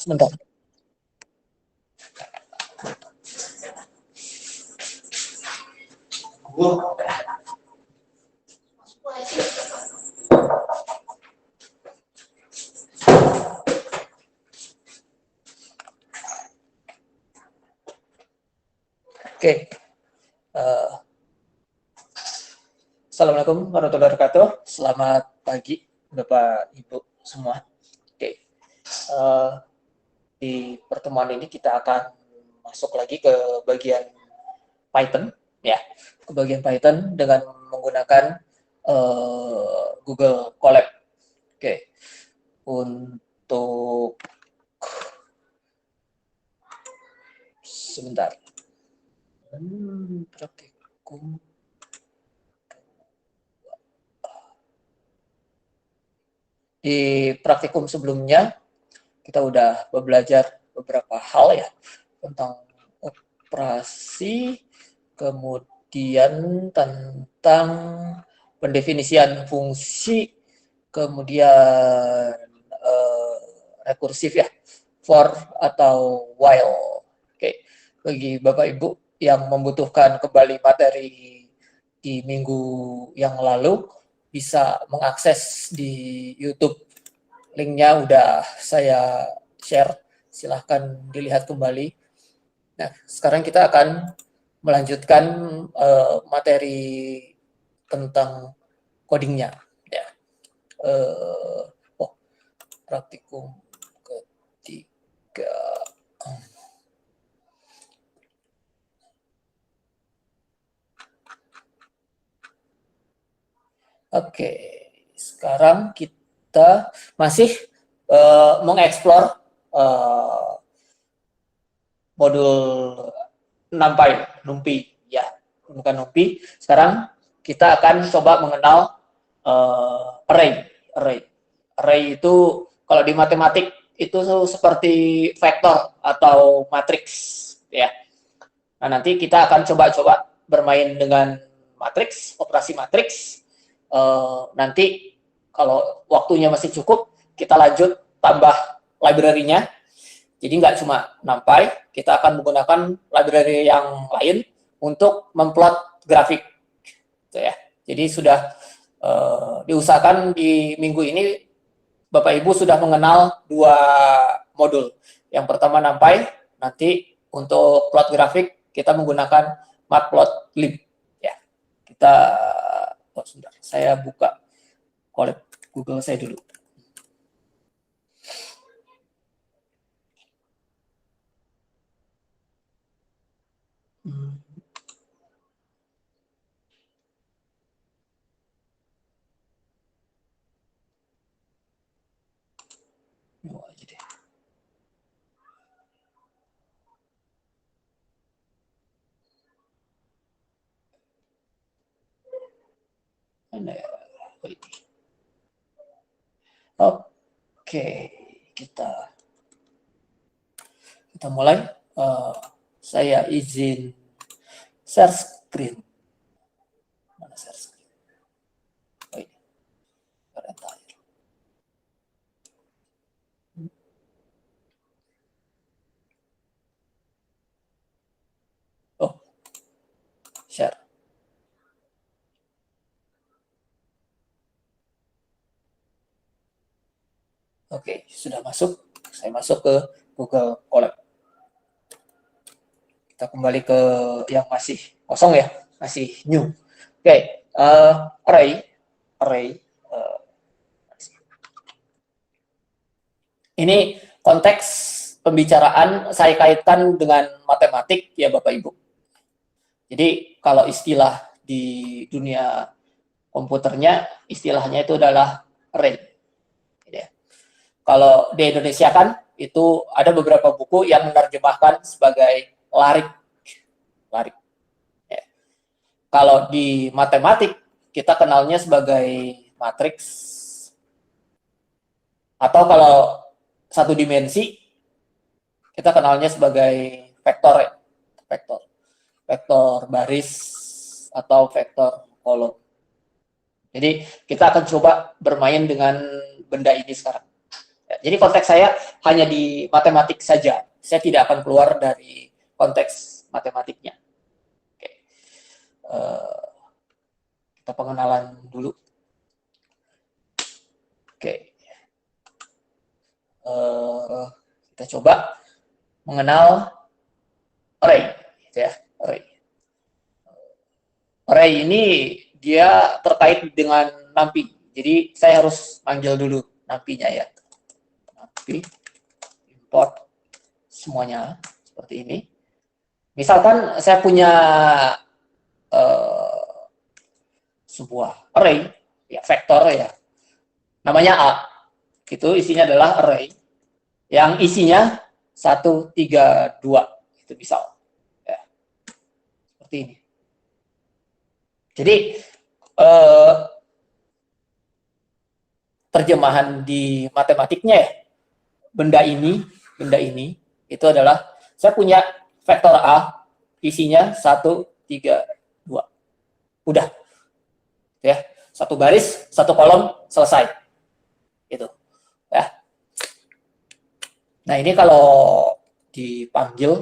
sebentar. Oke. Assalamualaikum warahmatullahi wabarakatuh. Selamat pagi, Bapak Ibu semua. Oke. Di pertemuan ini kita akan masuk lagi ke bagian Python, ya, ke bagian Python dengan menggunakan Google Colab. Oke. Untuk sebentar. Praktikum. Di praktikum sebelumnya kita udah belajar beberapa hal ya tentang operasi, kemudian tentang pendefinisian fungsi, kemudian rekursif ya, for atau while. Oke, bagi Bapak Ibu yang membutuhkan kembali materi di minggu yang lalu, bisa mengakses di YouTube. Linknya udah saya share, silahkan dilihat kembali. Nah, sekarang kita akan melanjutkan materi tentang codingnya. Ya. Praktikum ketiga. Oke, sekarang kita masih mengeksplor modul NumPy ya, bukan NumPy. Sekarang kita akan coba mengenal array. Array itu kalau di matematik itu seperti vektor atau matriks ya. Nah, nanti kita akan coba-coba bermain dengan matriks, operasi matriks. Nanti kalau waktunya masih cukup, kita lanjut tambah library-nya. Jadi nggak cuma NumPy, kita akan menggunakan library yang lain untuk memplot grafik. Gitu ya. Jadi sudah diusahakan di minggu ini Bapak Ibu sudah mengenal dua modul. Yang pertama NumPy, nanti untuk plot grafik kita menggunakan matplotlib. Ya, kita sebentar, saya buka Colab Google saya dulu. Aja deh. Mana ya? Oke, kita mulai. Saya izin share screen. Mana share screen? Oh, ini. Oh, share. Oke, sudah masuk. Saya masuk ke Google Colab. Kita kembali ke yang masih kosong ya, masih new. Oke, array. Ini konteks pembicaraan saya kaitkan dengan matematik ya Bapak Ibu. Jadi kalau istilah di dunia komputernya, istilahnya itu adalah array. Kalau di Indonesia kan itu ada beberapa buku yang menerjemahkan sebagai larik. Ya. Kalau di matematik kita kenalnya sebagai matriks, atau kalau satu dimensi kita kenalnya sebagai vektor ya. Vektor baris atau vektor kolom. Jadi kita akan coba bermain dengan benda ini sekarang. Ya, jadi konteks saya hanya di matematik saja. Saya tidak akan keluar dari konteks matematiknya. Oke. Kita pengenalan dulu. Oke. Kita coba mengenal array, gitu ya. Array ini dia terkait dengan NumPy. Jadi saya harus panggil dulu NumPy-nya ya. NumPy import semuanya seperti ini. Misalkan saya punya sebuah array, ya vektor ya, namanya A. Itu isinya adalah array yang isinya 1, 3, 2. Itu misal. Ya. Seperti ini. Jadi terjemahan di matematiknya ya, benda ini itu adalah saya punya vektor A isinya 1, 3, 2. Udah. Ya, satu baris, satu kolom, selesai. Itu. Ya. Nah, ini kalau dipanggil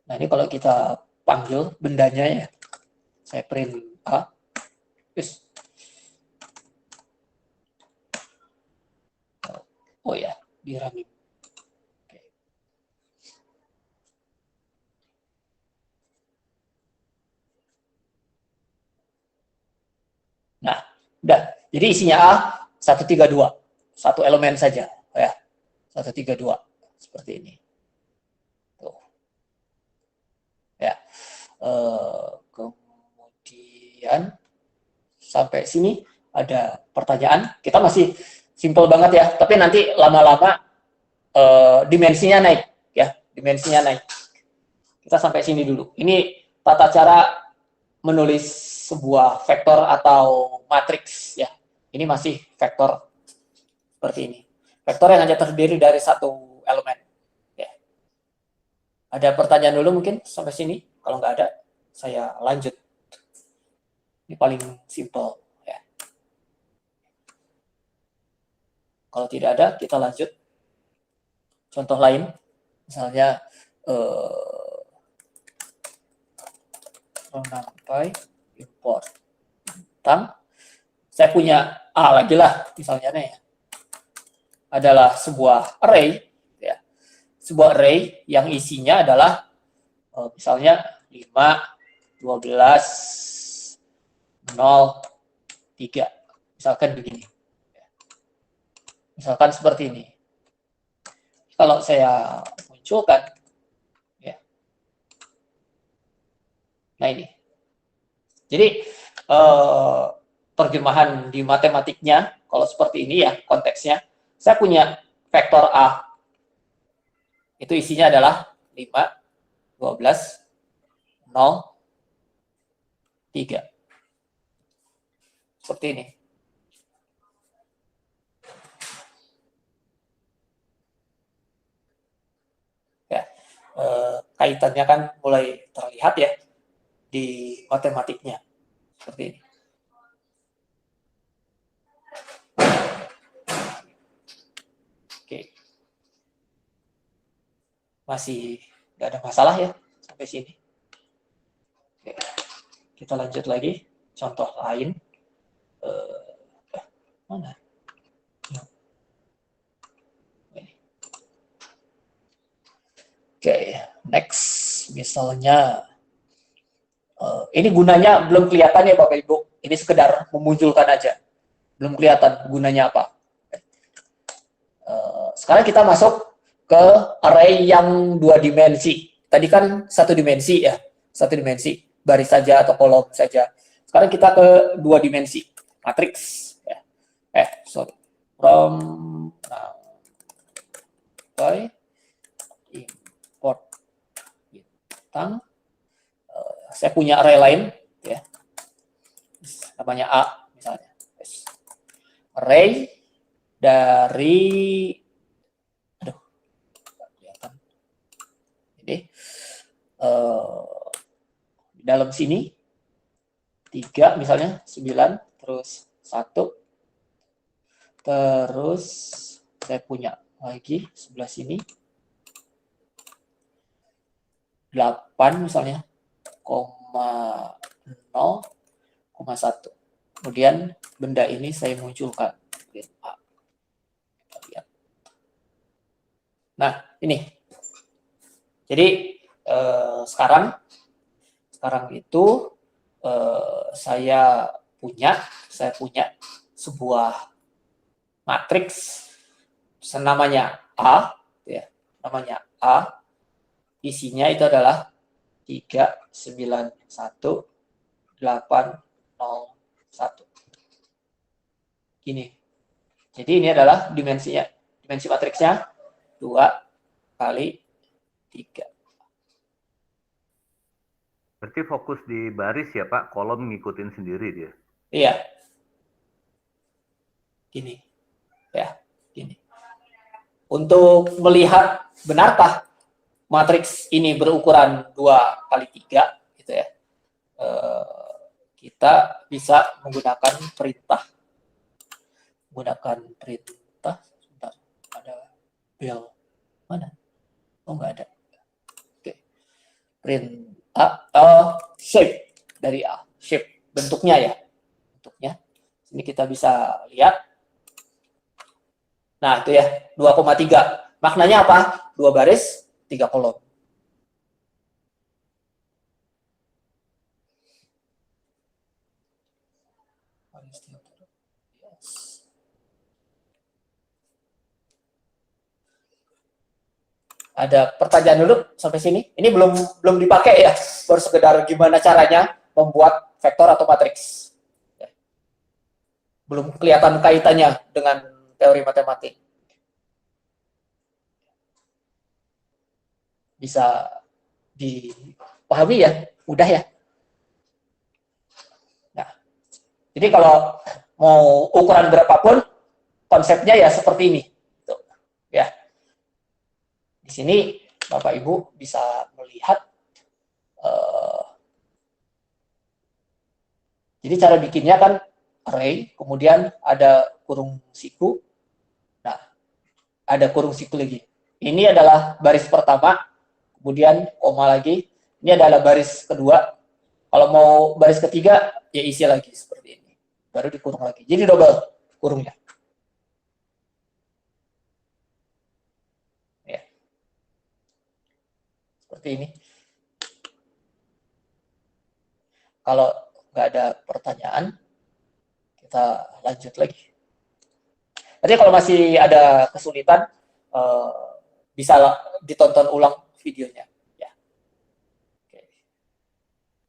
nah, ini kalau kita panggil bendanya ya. Saya print A. Terus oh ya, di running. Nah, udah. Jadi isinya A 132. Satu elemen saja ya. 132 seperti ini. Tuh. Ya. Kemudian sampai sini ada pertanyaan. Kita masih simple banget ya, tapi nanti lama-lama dimensinya naik ya, dimensinya naik. Kita sampai sini dulu. Ini tata cara menulis sebuah vektor atau matriks ya. Ini masih vektor seperti ini. Vektor yang hanya terdiri dari satu elemen. Ya. Ada pertanyaan dulu mungkin sampai sini? Kalau nggak ada, saya lanjut. Ini paling simple ya. Kalau tidak ada, kita lanjut. Contoh lain, misalnya NumPy import tentang saya punya A lagi lah misalnya nih, adalah sebuah array ya, sebuah array yang isinya adalah misalnya 5, 12, 0, 3 misalkan begini, misalkan seperti ini. Kalau saya munculkan ya, nah ini, jadi terjemahan di matematiknya kalau seperti ini ya konteksnya, saya punya vektor A itu isinya adalah 5, 12, 0, 3 seperti ini. Ya, kaitannya kan mulai terlihat ya di matematiknya seperti ini. Oke, masih nggak ada masalah ya sampai sini. Oke. Kita lanjut lagi contoh lain. Mana? Oke, next misalnya ini gunanya belum kelihatan ya Bapak Ibu. Ini sekedar memunculkan aja. Belum kelihatan gunanya apa. Sekarang kita masuk ke array yang 2 dimensi. Tadi kan 1 dimensi ya. 1 dimensi. Baris saja atau kolom saja. Sekarang kita ke 2 dimensi. Matriks. Ya. Sorry. From NumPy import bintang. Saya punya array lain ya, namanya A misalnya. Array dari jadi di dalam sini 3 misalnya, 9, terus 1, terus saya punya lagi sebelah sini 8 misalnya, 0,1. Kemudian benda ini saya munculkan. Nah, ini. Jadi sekarang itu saya punya sebuah matriks namanya A, ya, namanya A. Isinya itu adalah 3, 9, 1, 8, 0, 1. Gini. Jadi ini adalah dimensinya. Dimensi matriksnya 2 kali 3. Berarti fokus di baris ya Pak, kolom ngikutin sendiri dia. Iya. Gini. Ya, gini. Untuk melihat benarkah matriks ini berukuran 2 kali 3 gitu ya. Kita bisa menggunakan perintah. Sebentar, ada bel mana? Oh, nggak ada. Oke. Print shape dari A. Shape bentuknya ya. Bentuknya. Ini kita bisa lihat. Nah, itu ya, 2,3. Maknanya apa? 2 baris, 3 kolom. Ada pertanyaan dulu sampai sini? Ini belum dipakai ya, baru sekedar gimana caranya membuat vektor atau matriks. Belum kelihatan kaitannya dengan teori matematik. Bisa dipahami ya, mudah ya. Nah, jadi kalau mau ukuran berapapun, konsepnya ya seperti ini. Tuh, ya. Di sini Bapak Ibu bisa melihat. Jadi cara bikinnya kan array, kemudian ada kurung siku. Nah, ada kurung siku lagi. Ini adalah baris pertama, kemudian koma lagi. Ini adalah baris kedua. Kalau mau baris ketiga, ya isi lagi seperti ini. Baru dikurung lagi. Jadi double kurungnya. Ya. Seperti ini. Kalau nggak ada pertanyaan, kita lanjut lagi. Nanti kalau masih ada kesulitan, bisa ditonton ulang videonya. Ya. Oke.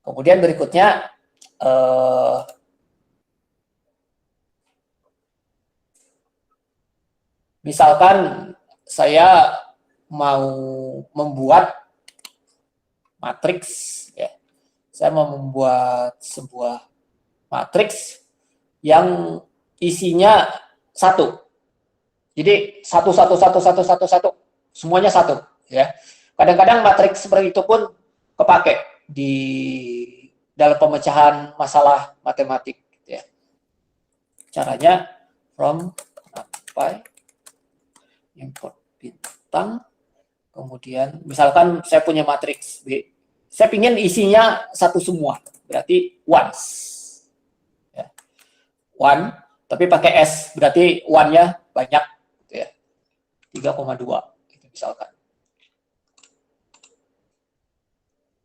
Kemudian berikutnya, misalkan saya mau membuat matriks, ya. Saya mau membuat sebuah matriks yang isinya 1. Jadi 1, 1, 1, 1, 1, 1. Semuanya 1. Ya. Kadang-kadang matriks seperti itu pun kepake di dalam pemecahan masalah matematik. Ya. Caranya from NumPy import bintang, kemudian misalkan saya punya matriks B, saya ingin isinya 1 semua, berarti ones, ya. 1, tapi pakai S, berarti one-nya banyak, gitu ya. 3,2, gitu misalkan.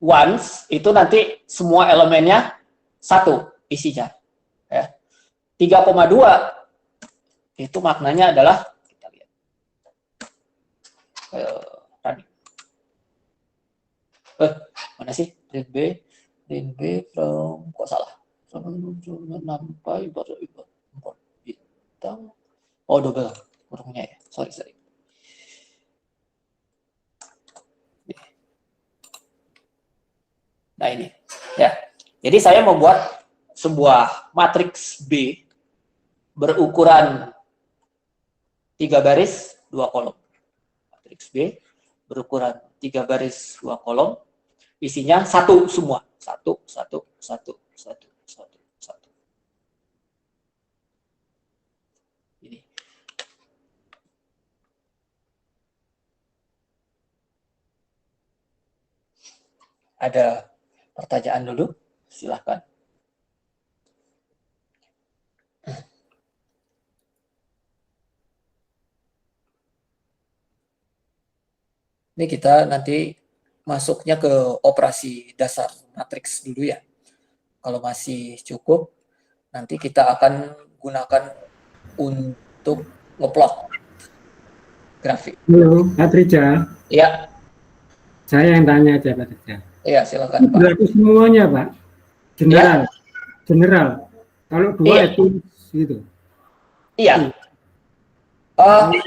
Ones itu nanti semua elemennya 1 isinya, ya. 3,2 itu maknanya adalah mana sih print B from, kok salah, NumPy import bintang, oh double kurungnya ya, sorry. Nah ini ya, jadi saya membuat sebuah matriks B berukuran 3 baris 2 kolom. Matriks B berukuran 3 baris 2 kolom, isinya 1 semua. 1, 1, 1, 1. satu, satu. Ini. Ada pertanyaan dulu? Silahkan. Ini kita nanti masuknya ke operasi dasar matriks dulu ya. Kalau masih cukup, nanti kita akan gunakan untuk ngeplot grafik. Halo, Pak Trija. Ya, Saya yang tanya aja, Pak Trija. ya silakan Itu Pak. berlaku semuanya, Pak. General. Ya, General. Kalau dua iya, itu gitu. iya.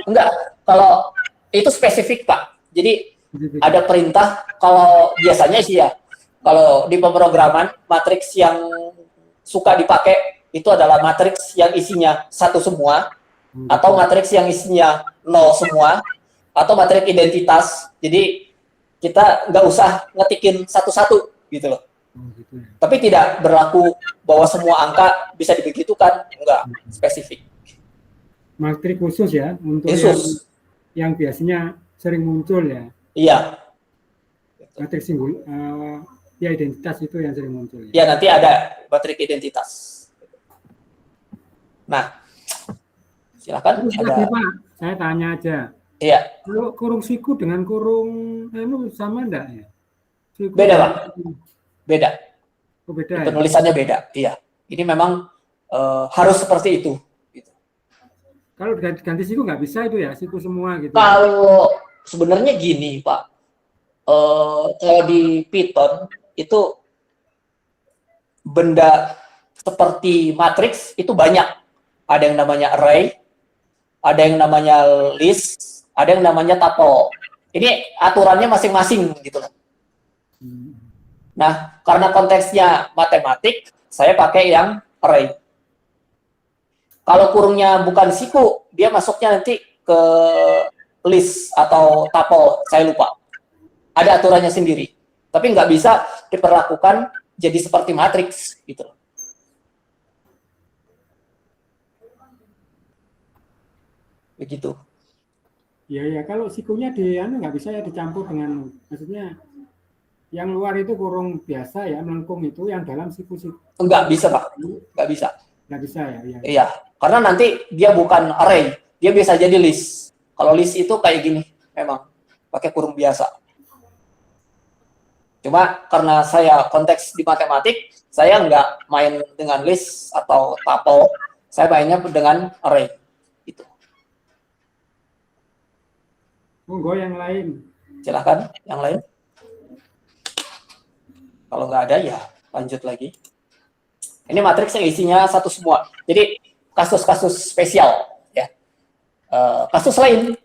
Enggak, kalau itu spesifik Pak. Jadi ada perintah kalau biasanya sih ya, kalau di pemrograman matriks yang suka dipakai itu adalah matriks yang isinya satu semua, atau matriks yang isinya nol semua, atau matriks identitas. Jadi kita nggak usah ngetikin satu-satu gitu loh. Gitu ya. Tapi tidak berlaku bahwa semua angka bisa dibegitukan, enggak spesifik. Matrik khusus ya untuk Khusus, yang biasanya sering muncul ya. iya. Matrik simbol ya identitas itu yang sering muncul ya. Ya nanti ada matrik identitas. Nah, silakan. Terus Ada. lagi Pak, saya tanya aja. Iya. Kalau kurung siku dengan kurung sama enggak ya? Siku Beda Pak. Beda. Oh, beda ya? Penulisannya beda. Iya. Ini memang harus seperti itu. Gitu. Kalau ganti siku nggak bisa itu ya, siku semua gitu. Kalau sebenarnya gini Pak, kalau di Python itu benda seperti matriks itu banyak. Ada yang namanya array, ada yang namanya list, ada yang namanya tuple. Ini aturannya masing-masing gitu loh. Nah, karena konteksnya matematik, saya pakai yang array. Kalau kurungnya bukan siku, dia masuknya nanti ke list atau tuple, saya lupa. Ada aturannya sendiri. Tapi nggak bisa diperlakukan jadi seperti matriks gitu. Begitu. Ya ya, kalau sikunya nggak bisa ya dicampur dengan, maksudnya yang luar itu kurung biasa ya, melengkung itu, yang dalam siku-siku. Nggak bisa Pak, nggak bisa. Nggak bisa ya, ya. Iya, karena nanti dia bukan array, dia bisa jadi list. Kalau list itu kayak gini, memang pakai kurung biasa. Cuma karena saya konteks di matematik, saya nggak main dengan list atau tuple, saya mainnya dengan array. Gitu. Monggo yang lain. Silahkan, yang lain. Kalau nggak ada, ya lanjut lagi. Ini matriks yang isinya satu semua. Jadi kasus-kasus spesial, ya. Kasus lain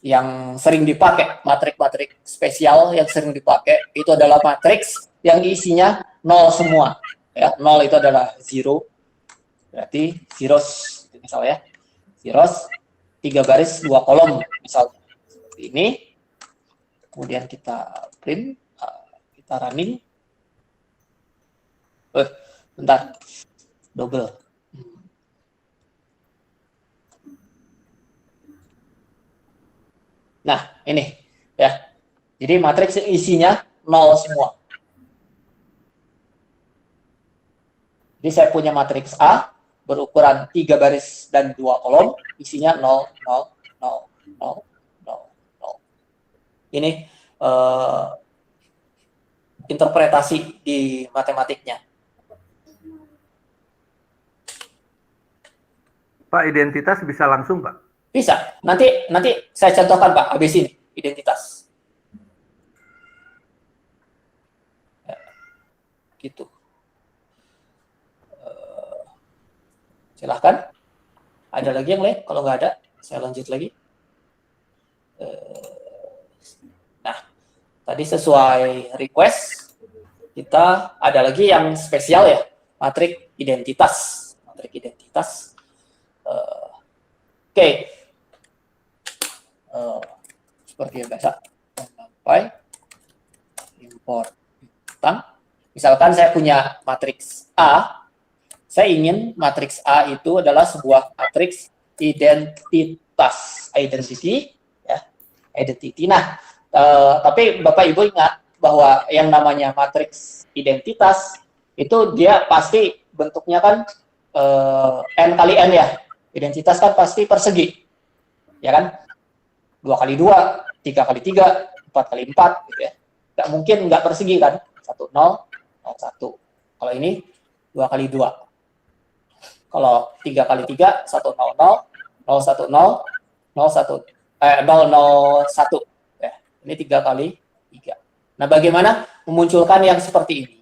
yang sering dipakai, matrik-matrik spesial yang sering dipakai itu adalah matriks yang isinya nol semua. Ya, nol itu adalah zero, berarti zeros, misalnya zeros 3 baris 2 kolom, misalnya seperti ini. Kemudian kita print, kita running. Bentar, double. Nah, ini ya. Jadi matriks isinya nol semua. Jadi saya punya matriks A berukuran 3 baris dan 2 kolom, isinya 0, 0, 0, 0, 0, 0. Ini interpretasi di matematiknya. Pak, identitas bisa langsung, Pak? Bisa. Nanti saya contohkan Pak, habis ini identitas. Ya, gitu. Silahkan. Ada lagi yang lain? Kalau nggak ada, saya lanjut lagi. Nah, tadi sesuai request, kita ada lagi yang spesial ya, matrik identitas. Matrik identitas. Oke. Seperti biasa, sampai import datang. Misalkan saya punya matriks A, saya ingin matriks A itu adalah sebuah matriks identitas, identity, ya, identity. Nah, tapi Bapak Ibu ingat bahwa yang namanya matriks identitas itu dia pasti bentuknya kan n kali n ya. Identitas kan pasti persegi, ya kan? 2 kali 2, 3 kali 3, 4 kali 4, gitu ya. Nggak mungkin nggak persegi kan? 1, 0, 0, 1. Kalau ini 2 kali 2. Kalau 3 kali 3, 1, 0, 0, 0, 1, 0, 0, 1, 0, 0, 1. Ya, ini 3 kali 3. Nah, bagaimana memunculkan yang seperti ini?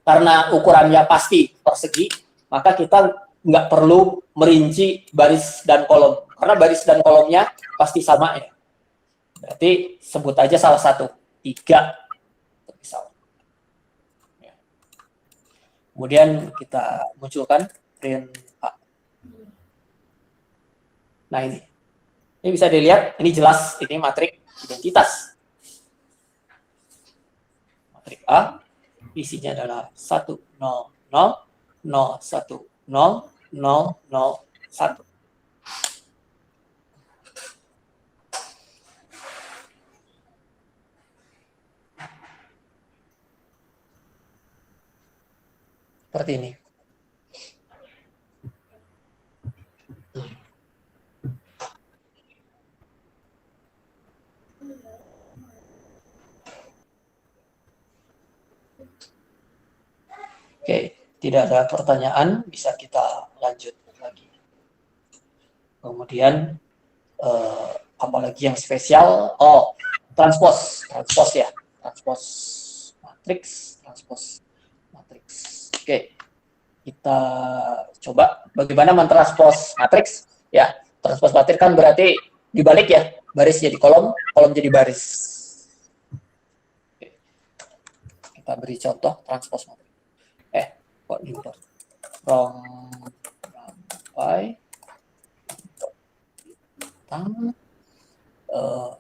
Karena ukurannya pasti persegi, maka kita nggak perlu merinci baris dan kolom. Karena baris dan kolomnya pasti sama ya. Berarti sebut aja salah satu. 3. Misal. Ya. Kemudian kita munculkan print A. Nah ini. Ini bisa dilihat, ini jelas, ini matriks identitas. Matriks A, isinya adalah 1, 0, 0, 0, 1, 0, 0, 0, 1. Seperti ini. Oke, tidak ada pertanyaan, bisa kita lanjut lagi. Kemudian, apalagi yang spesial? Oh, transpose ya, transpose matriks. Oke, kita coba bagaimana mentranspose matriks. Ya, transpose matriks kan berarti dibalik ya, baris jadi kolom, kolom jadi baris. Oke. Kita beri contoh transpose matriks. Kok import from by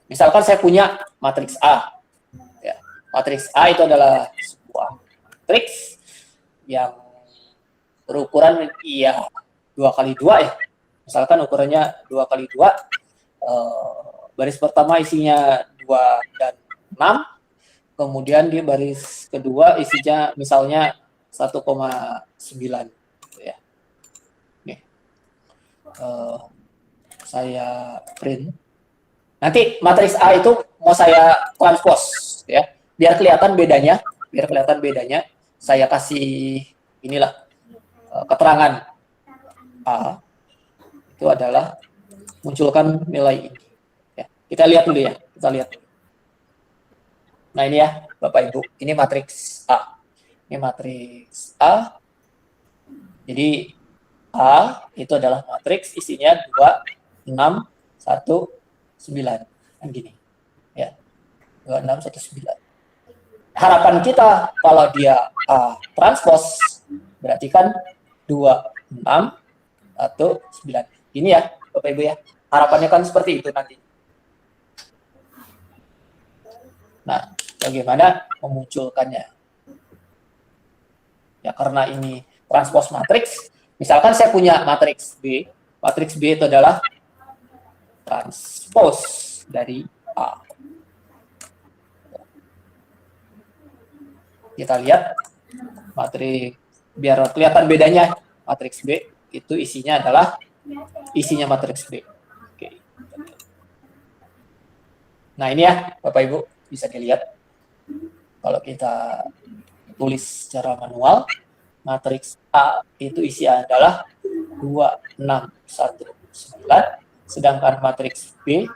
misalkan saya punya matriks A ya. Matriks A itu adalah sebuah matriks yang berukuran ya 2 kali 2 ya. Misalkan ukurannya 2 kali 2, baris pertama isinya 2 dan 6, kemudian di baris kedua isinya misalnya 1,9 ya. Nih. Saya print. Nanti matriks A itu mau saya transpose ya. Biar kelihatan bedanya, saya kasih inilah keterangan A itu adalah munculkan nilai ini. Ya. Kita lihat dulu ya. Nah, ini ya, Bapak Ibu. Ini matriks A. Ini matriks A. Jadi A itu adalah matriks isinya 2, 6, 1, 9. Kan gini. Ya. 2, 6, 1, 9. Harapan kita kalau dia A transpose berarti kan 2, 6, 1, 9. Ini ya, Bapak Ibu ya. Harapannya kan seperti itu nanti. Nah, bagaimana memunculkannya? Ya, karena ini transpose matriks, misalkan saya punya matriks B itu adalah transpose dari A. Kita lihat matriks, biar kelihatan bedanya, matriks B itu isinya matriks B. Oke. Nah, ini ya, Bapak Ibu, bisa dilihat. Kalau kita tulis secara manual, matriks A itu isinya adalah 2, 6, 1, 9, sedangkan matriks B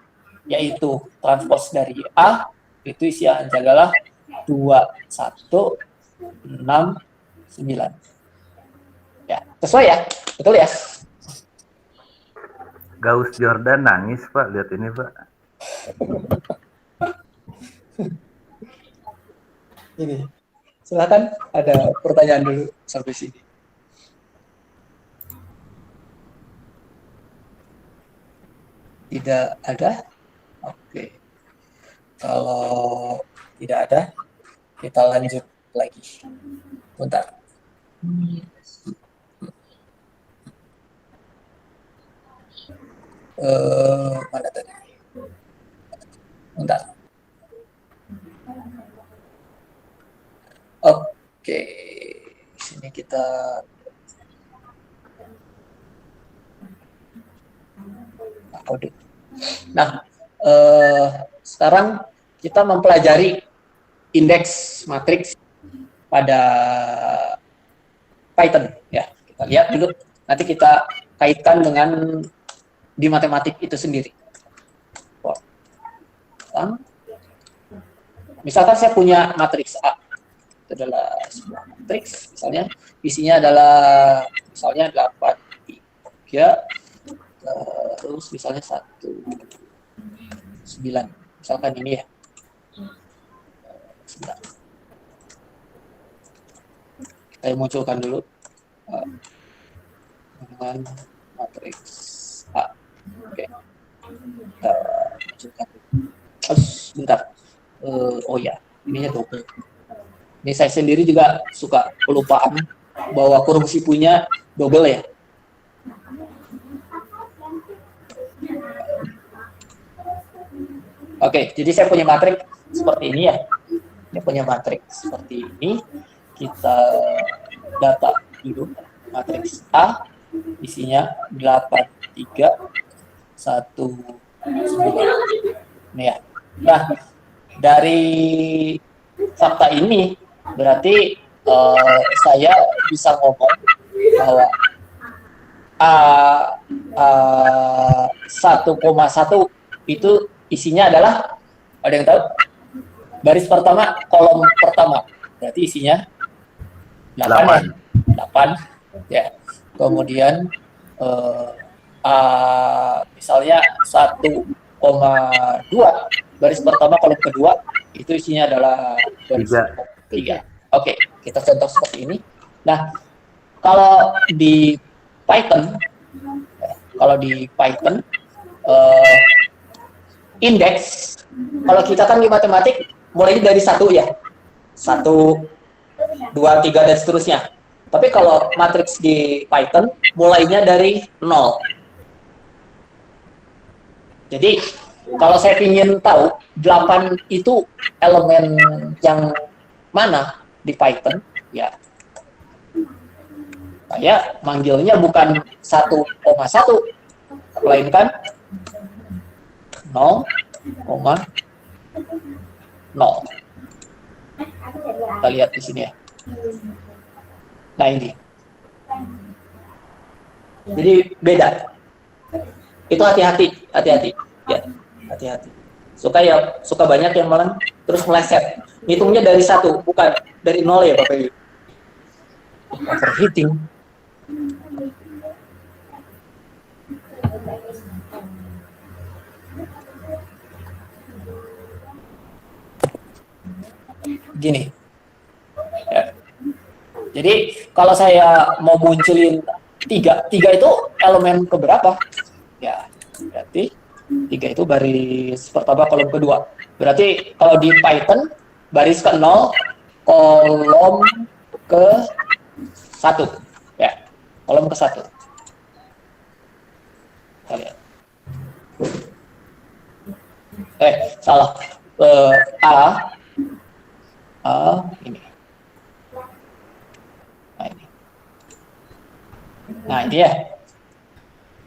yaitu transpose dari A itu isinya adalah 2, 1, 6, 9. Ya, sesuai ya? Betul ya? Gauss Jordan nangis, Pak. Lihat ini, Pak. Ini. Silakan, ada pertanyaan dulu sampai sini. Tidak ada? Oke. Kalau Tidak ada. Kita lanjut lagi. Bentar. Mana tadi? Bentar. Oke. Sini kita kode. Nah, sekarang kita mempelajari indeks matriks pada Python. Ya, kita lihat dulu. Nanti kita kaitkan dengan di matematik itu sendiri. Misalkan saya punya matriks A. Itu adalah sebuah matriks, misalnya isinya adalah misalnya 8, 3, terus misalnya 1, 9. Misalkan ini ya. 9. Saya munculkan dulu dengan matriks A. Oke. Kita munculkan. Bentar. Oh ya, ininya double. Ini saya sendiri juga suka kelupaan bahwa kurung sipunya double ya. Oke, jadi saya punya matriks seperti ini ya. Saya punya matriks seperti ini. Kita data dulu. Matriks A isinya 8, 3, 1, 9. Ini ya. Nah, dari fakta ini berarti saya bisa ngomong bahwa 1,1 itu isinya adalah, ada yang tahu? Baris pertama, kolom pertama. Berarti isinya 8. 8. Ya. Kemudian misalnya 1,2 baris pertama kolom kedua itu isinya adalah baris 3. Oke, kita contoh seperti ini. Nah, kalau di Python, indeks, kalau kita kan di matematik mulai dari 1 ya, 1, 2, 3 dan seterusnya. Tapi kalau matriks di Python mulainya dari 0. Jadi kalau saya ingin tahu 8 itu elemen yang mana di Python, ya saya manggilnya bukan 1,1, melainkan 0,0. Kita lihat di sini ya. Nah ini. Jadi beda. Itu hati-hati. Ya, hati-hati. Suka banyak yang malah terus meleset. Hitungnya dari 1, bukan dari 0 ya Bapak Ibu. Overheating. Gini. Ya. Jadi kalau saya mau munculin 3 itu elemen keberapa? Ya, berarti 3 itu baris pertama kolom kedua. Berarti kalau di Python baris ke 0, kolom ke 1. Ya, kolom ke 1. Kita lihat. Salah. Ini. Nah, ini ya.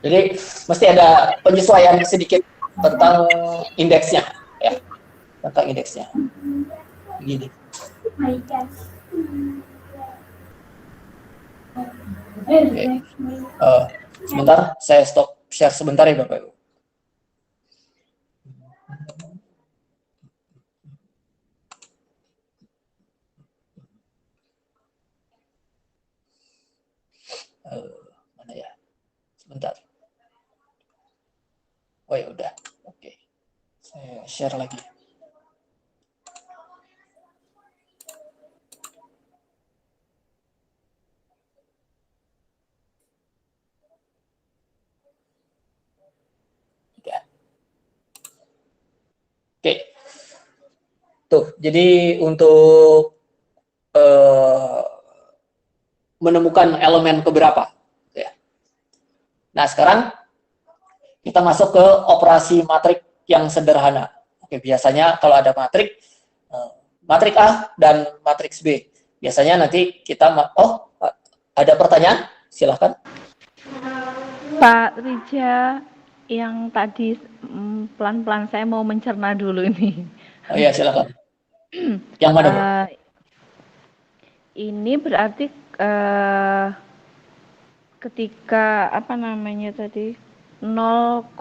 Jadi mesti ada penyesuaian sedikit tentang indeksnya, ya. Tentang indeksnya. Begini. Oke. Sebentar, saya stop share sebentar ya Bapak Ibu. Mana ya? Sebentar. Oh ya udah. Oke. Saya share lagi. Oke. Tuh, jadi untuk menemukan elemen keberapa. Ya. Nah, sekarang kita masuk ke operasi matrik yang sederhana. Oke, biasanya kalau ada matrik, matrik A dan matriks B. Biasanya nanti kita, ada pertanyaan? Silahkan. Pak Rija, yang tadi pelan-pelan saya mau mencerna dulu ini. Oh iya, silakan. Yang mana, Bu? Ini berarti ketika apa namanya tadi 0,1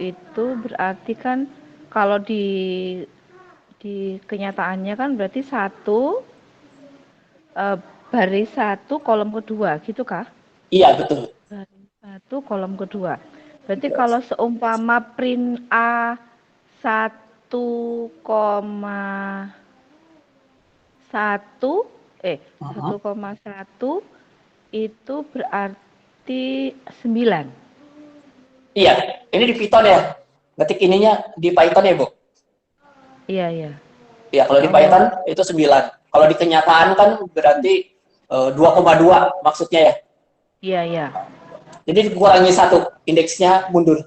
itu berarti kan kalau di kenyataannya kan berarti baris 1 kolom kedua gitu kah? Iya, betul. Baris 1 kolom kedua. Berarti kalau seumpama print A 1,1 itu berarti 9. Iya, ini di Python ya. Ngetik ininya di Python ya, Bu? Iya, iya. Iya, kalau di Python itu 9. Kalau di kenyataan kan berarti 2,2 maksudnya ya. Iya, iya. Jadi dikurangi 1, indeksnya mundur.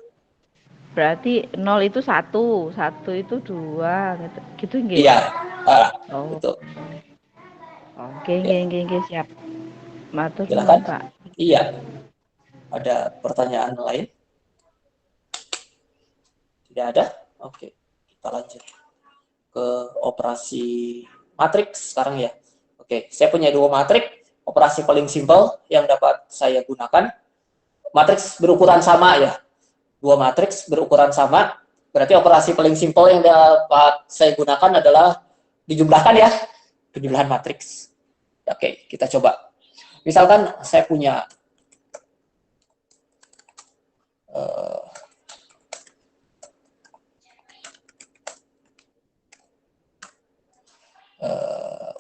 Berarti 0 itu 1, 1 itu 2, gitu nggih? Iya, Oh. betul. Oke, siap. Matur Silakan. nuwun, Pak. Iya. Ada pertanyaan lain? Tidak ada? Oke, kita lanjut ke operasi matriks sekarang ya. Oke, saya punya 2 matrik. Operasi paling simpel yang dapat saya gunakan. Matriks berukuran sama ya. 2 matriks berukuran sama. Berarti operasi paling simpel yang dapat saya gunakan adalah dijumlahkan ya. Penjumlahan matriks. Oke, kita coba. Misalkan saya punya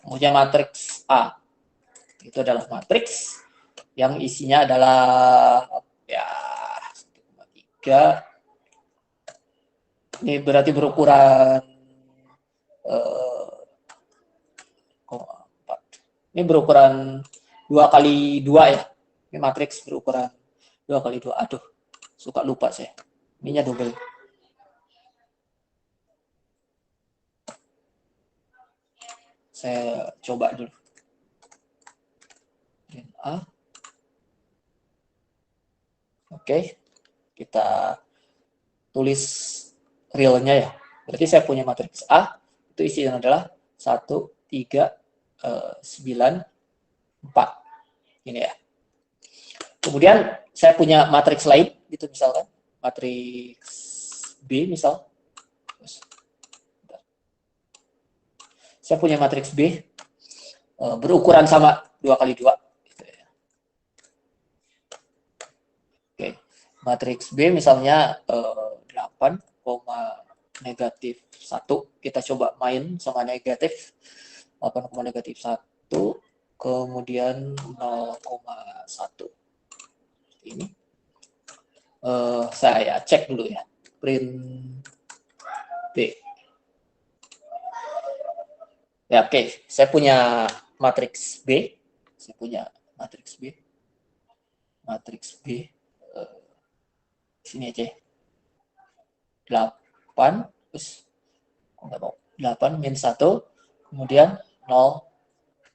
punya matriks A. Itu adalah matriks yang isinya adalah ya 1,3. Ini berarti berukuran 4. Ini berukuran 2 kali 2 ya. Ini matriks berukuran 2 kali 2. Aduh, suka lupa saya. Ininya double. Saya coba dulu. A. Oke, kita tulis realnya ya. Berarti saya punya matriks A, itu isinya adalah 1, 3, 9, 4. Ini ya. Kemudian saya punya matriks lain, gitu misalkan. Matriks B misal. Saya punya matriks B berukuran sama 2 kali 2. Gitu ya. Oke, matriks B misalnya 8, negatif 1. Kita coba main sama negatif. 8, negatif 1, kemudian 0,1. Ini. Saya cek dulu ya. Print B. Ya, oke. Saya punya matriks B. Saya punya matriks B. Matriks B. Sini aja. 8. Terus, nggak mau. 8 min 1. Kemudian 0,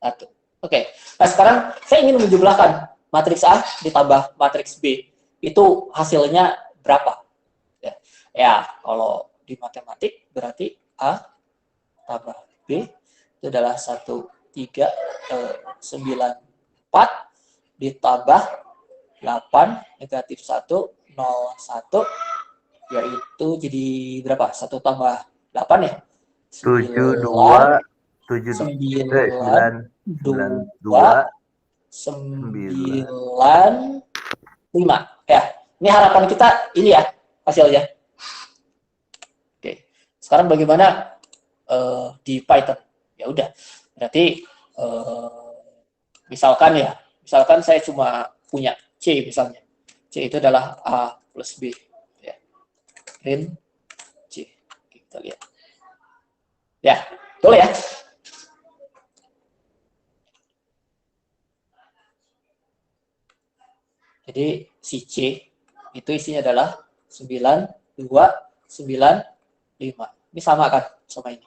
1. Oke. Nah, sekarang saya ingin menjumlahkan matriks A ditambah matriks B. Itu hasilnya berapa? Ya, kalau di matematik berarti A tambah B itu adalah 1, 3, 9, 4 ditambah 8, negatif 1, 0, 1, yaitu jadi berapa? 1 tambah 8 ya? 7, 2, 7, 9, 2, 9, 5. Ya, ini harapan kita ini ya hasilnya. Oke, sekarang bagaimana di Python? Ya udah, berarti misalkan saya cuma punya C misalnya. C itu adalah A plus B. Ya. Print C. Oke, kita lihat. Ya, betul ya. Jadi si C itu isinya adalah 9, 2, 9, 5. Ini sama kan sama ini.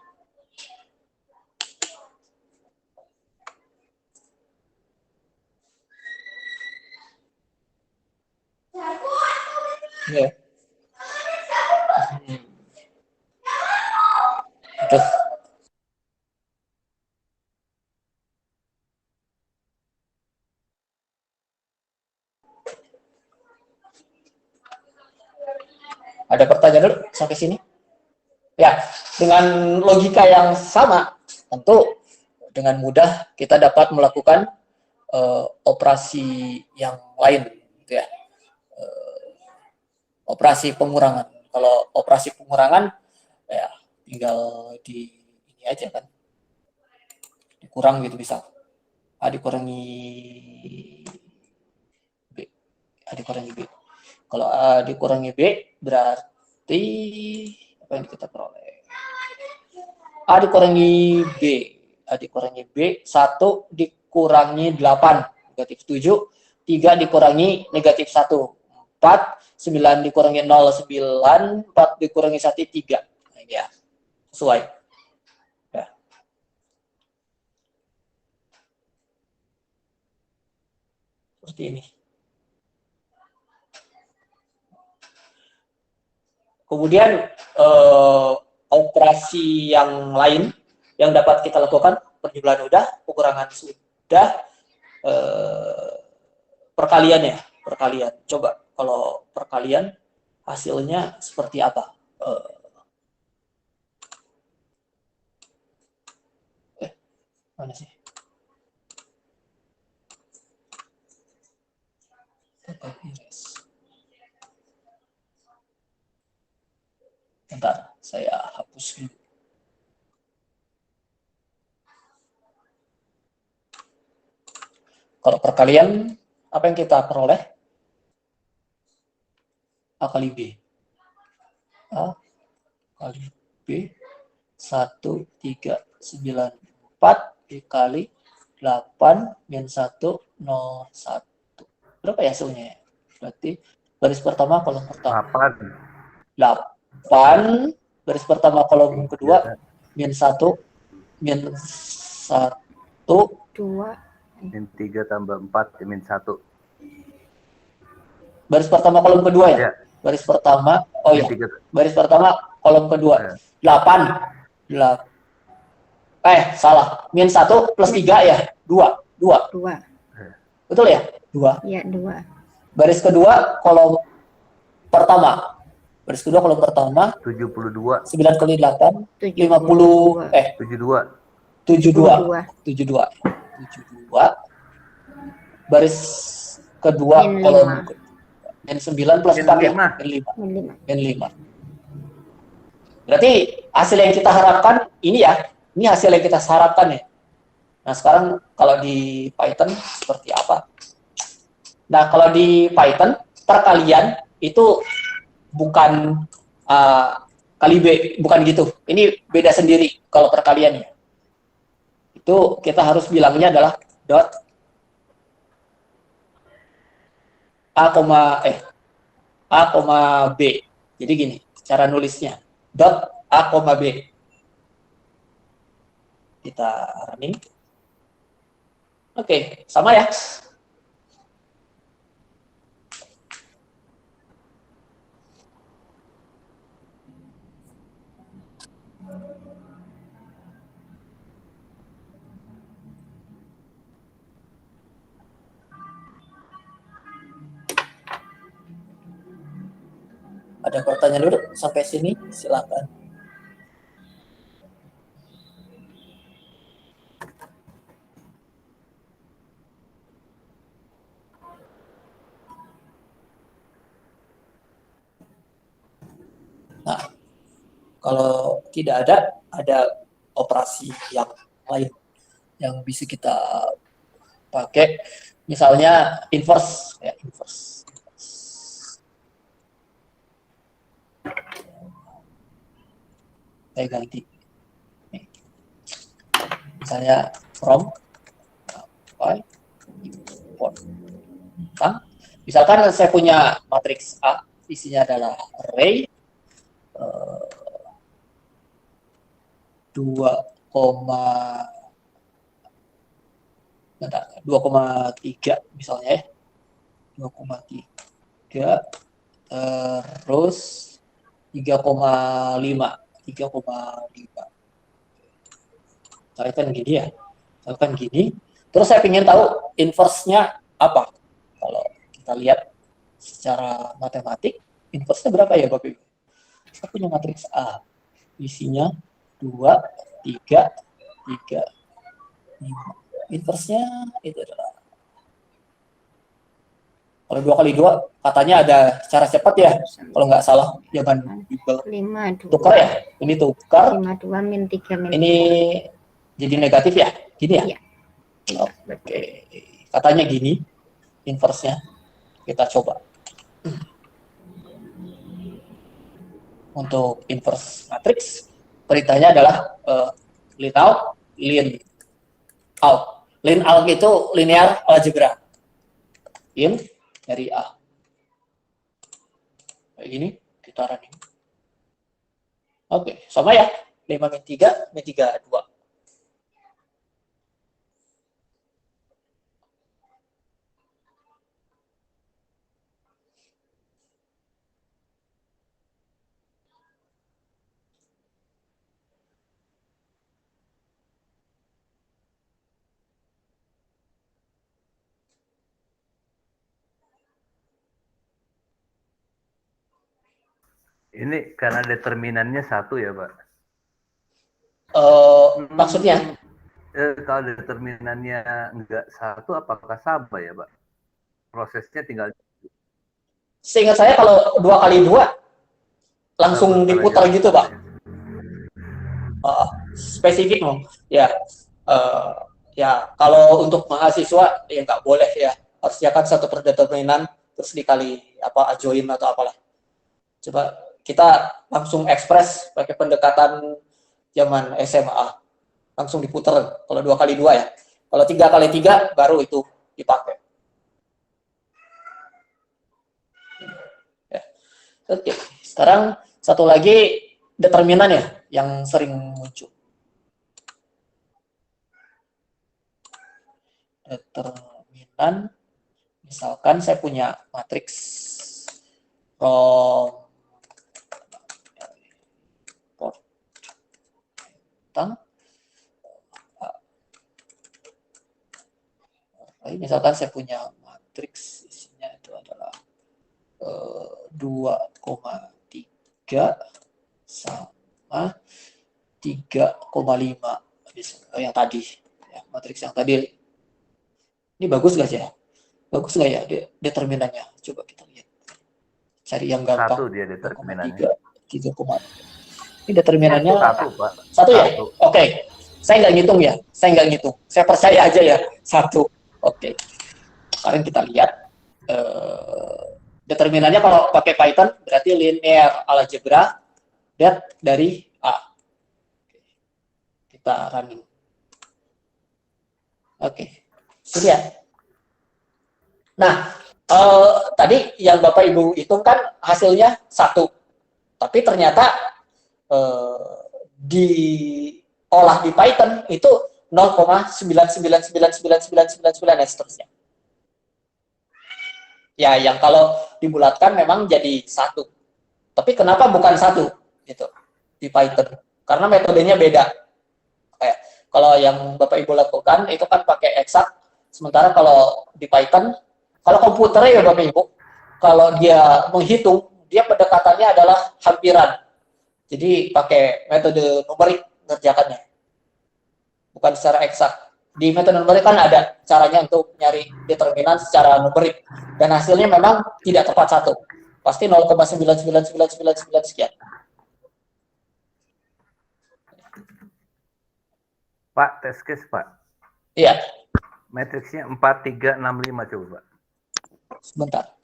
Ya. Itu. Ada pertanyaan dulu sampai sini? Ya, dengan logika yang sama, tentu dengan mudah kita dapat melakukan operasi yang lain, gitu ya. Operasi pengurangan. Kalau operasi pengurangan, ya tinggal di ini aja kan, dikurang gitu misal. A dikurangi B, A dikurangi B. Kalau A dikurangi B, berarti apa yang kita peroleh? A dikurangi B. A dikurangi B, 1 dikurangi 8, negatif 7. 3 dikurangi negatif 1, 4. 9 dikurangi 0, 9. 4 dikurangi 1, 3. Nah, ya, sesuai. Ya. Seperti ini. Kemudian operasi yang lain yang dapat kita lakukan, penjumlahan udah, pengurangan sudah, perkalian ya, perkalian. Coba kalau perkalian hasilnya seperti apa? Mana sih? Bentar, saya hapus dulu. Kalau perkalian, apa yang kita peroleh? A kali B. A kali B, 1, 3, 9, 4, dikali 8, min 1, 0, 1. Berapa ya hasilnya? Berarti baris pertama, kolom pertama. 8. Baris pertama, kolom kedua, min 1, min 1. 2. Min 3 tambah 4, min 1. Baris pertama, kolom kedua ya? Baris pertama, oh ya. Baris pertama, kolom kedua. 8. Salah. Min 1 plus 3 ya? 2. Betul ya? 2. Iya, 2. Baris kedua, kolom pertama. Baris kedua, kolom pertama. 72. 9 kali 8. 50. 72. Baris kedua, Min kolom 5. Min 9 plus 4 ya? Min 5. Berarti hasil yang kita harapkan ini ya. Ini hasil yang kita harapkan ya. Nah, sekarang kalau di Python seperti apa? Nah, kalau di Python perkalian itu bukan kali B, bukan gitu. Ini beda sendiri kalau perkaliannya. Itu kita harus bilangnya adalah dot A, B. Jadi gini, cara nulisnya. Dot A, B. Kita running. Oke, sama ya. Ada pertanyaan dulu sampai sini, silakan. Nah, kalau tidak ada operasi yang lain yang bisa kita pakai, misalnya inverse, ya inverse. Saya ganti. Nih. Misalnya from by import. Nah, misalkan saya punya matriks A, isinya adalah array 2,3 misalnya ya. 2,3 terus 3,5. Misalkan gini ya. Misalkan gini. Terus saya ingin tahu inverse-nya apa. Kalau kita lihat secara matematik, inverse-nya berapa ya Bapak Ibu? Saya punya matriks A. Isinya 2, 3, 3, 5. Inverse-nya itu adalah, kalau 2 kali 2 katanya ada cara cepat ya, kalau nggak salah zaman Google. 52. Tukar ya, ini tukar, 52 min 3 min ini jadi negatif ya, gini ya? Iya. Oke, katanya gini, inverse-nya. Kita coba. Untuk inverse matrix, perintahnya adalah line out, line out. Line out itu linear algebra. In dari A. Kayak gini, kita running. Oke, sama ya. 5 min 3, min 3, 2. Ini karena determinannya 1 ya, Pak? Maksudnya? Kalau determinannya enggak 1, apakah sama ya, Pak? Prosesnya tinggal... Seingat saya kalau 2 kali 2 langsung diputar gitu, Pak. Spesifik dong. Ya, ya kalau untuk mahasiswa ya nggak boleh ya. Harusnya kan satu per determinan terus dikali apa adjoin atau apalah. Coba kita langsung ekspres pakai pendekatan zaman SMA. Langsung diputar kalau 2 kali 2 ya. Kalau 3 kali 3 baru itu dipakai. Ya. Oke, sekarang satu lagi determinan ya yang sering muncul. Determinan, misalkan saya punya matriks from misalkan saya punya matriks isinya itu adalah 2,3 sama 3,5 yang tadi ya, matriks yang tadi ini bagus nggak sih ya? Bagus nggak ya determinannya? Coba kita lihat, cari yang gampang. 1 dia determinannya. 3,3. Ini determinannya 1, Pak. 1 ya? Oke. Saya nggak ngitung ya. Saya nggak ngitung. Saya percaya aja ya. 1. Oke. Sekarang kita lihat determinannya kalau pakai Python berarti linear algebra dari A. Kita running. Oke. Sudah. Nah, tadi yang Bapak Ibu hitung kan hasilnya 1. Tapi ternyata diolah di Python itu 0,9999999 dan seterusnya. Ya, yang kalau dibulatkan memang jadi 1. Tapi kenapa bukan 1 gitu di Python? Karena metodenya beda. Kayak kalau yang Bapak Ibu lakukan itu kan pakai eksak, sementara kalau di Python, kalau komputer ya Bapak Ibu, kalau dia menghitung, dia pendekatannya adalah hampiran. Jadi pakai metode numerik ngerjakannya. Bukan secara eksak. Di metode numerik kan ada caranya untuk nyari determinan secara numerik. Dan hasilnya memang tidak tepat 1. Pasti 0,99999 sekian. Pak, test case, Pak. Iya. Matriksnya 4, 3, 6, 5 coba, Pak. Sebentar.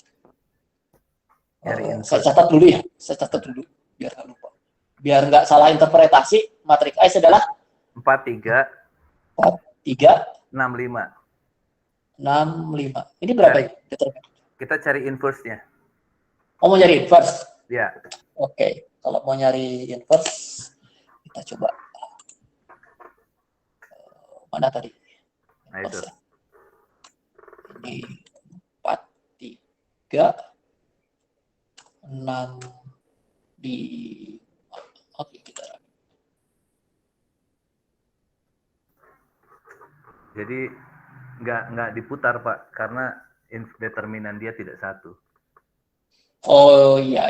Nyari Saya catat dulu ya. Saya catat dulu. Biar nggak lupa. Biar nggak salah interpretasi, matriks A adalah 4, 3, 43, 65. 65. Ini berapa Cari. ya? Determinan. Kita cari inverse-nya. Oh, mau nyari inverse? Ya. Oke. Kalau mau nyari inverse, kita coba. Mana tadi? Nah, itu. Inverse ya. Ini 43, 6 di. Oke, kita. Jadi nggak diputar, Pak, karena determinan dia tidak satu. Oh iya.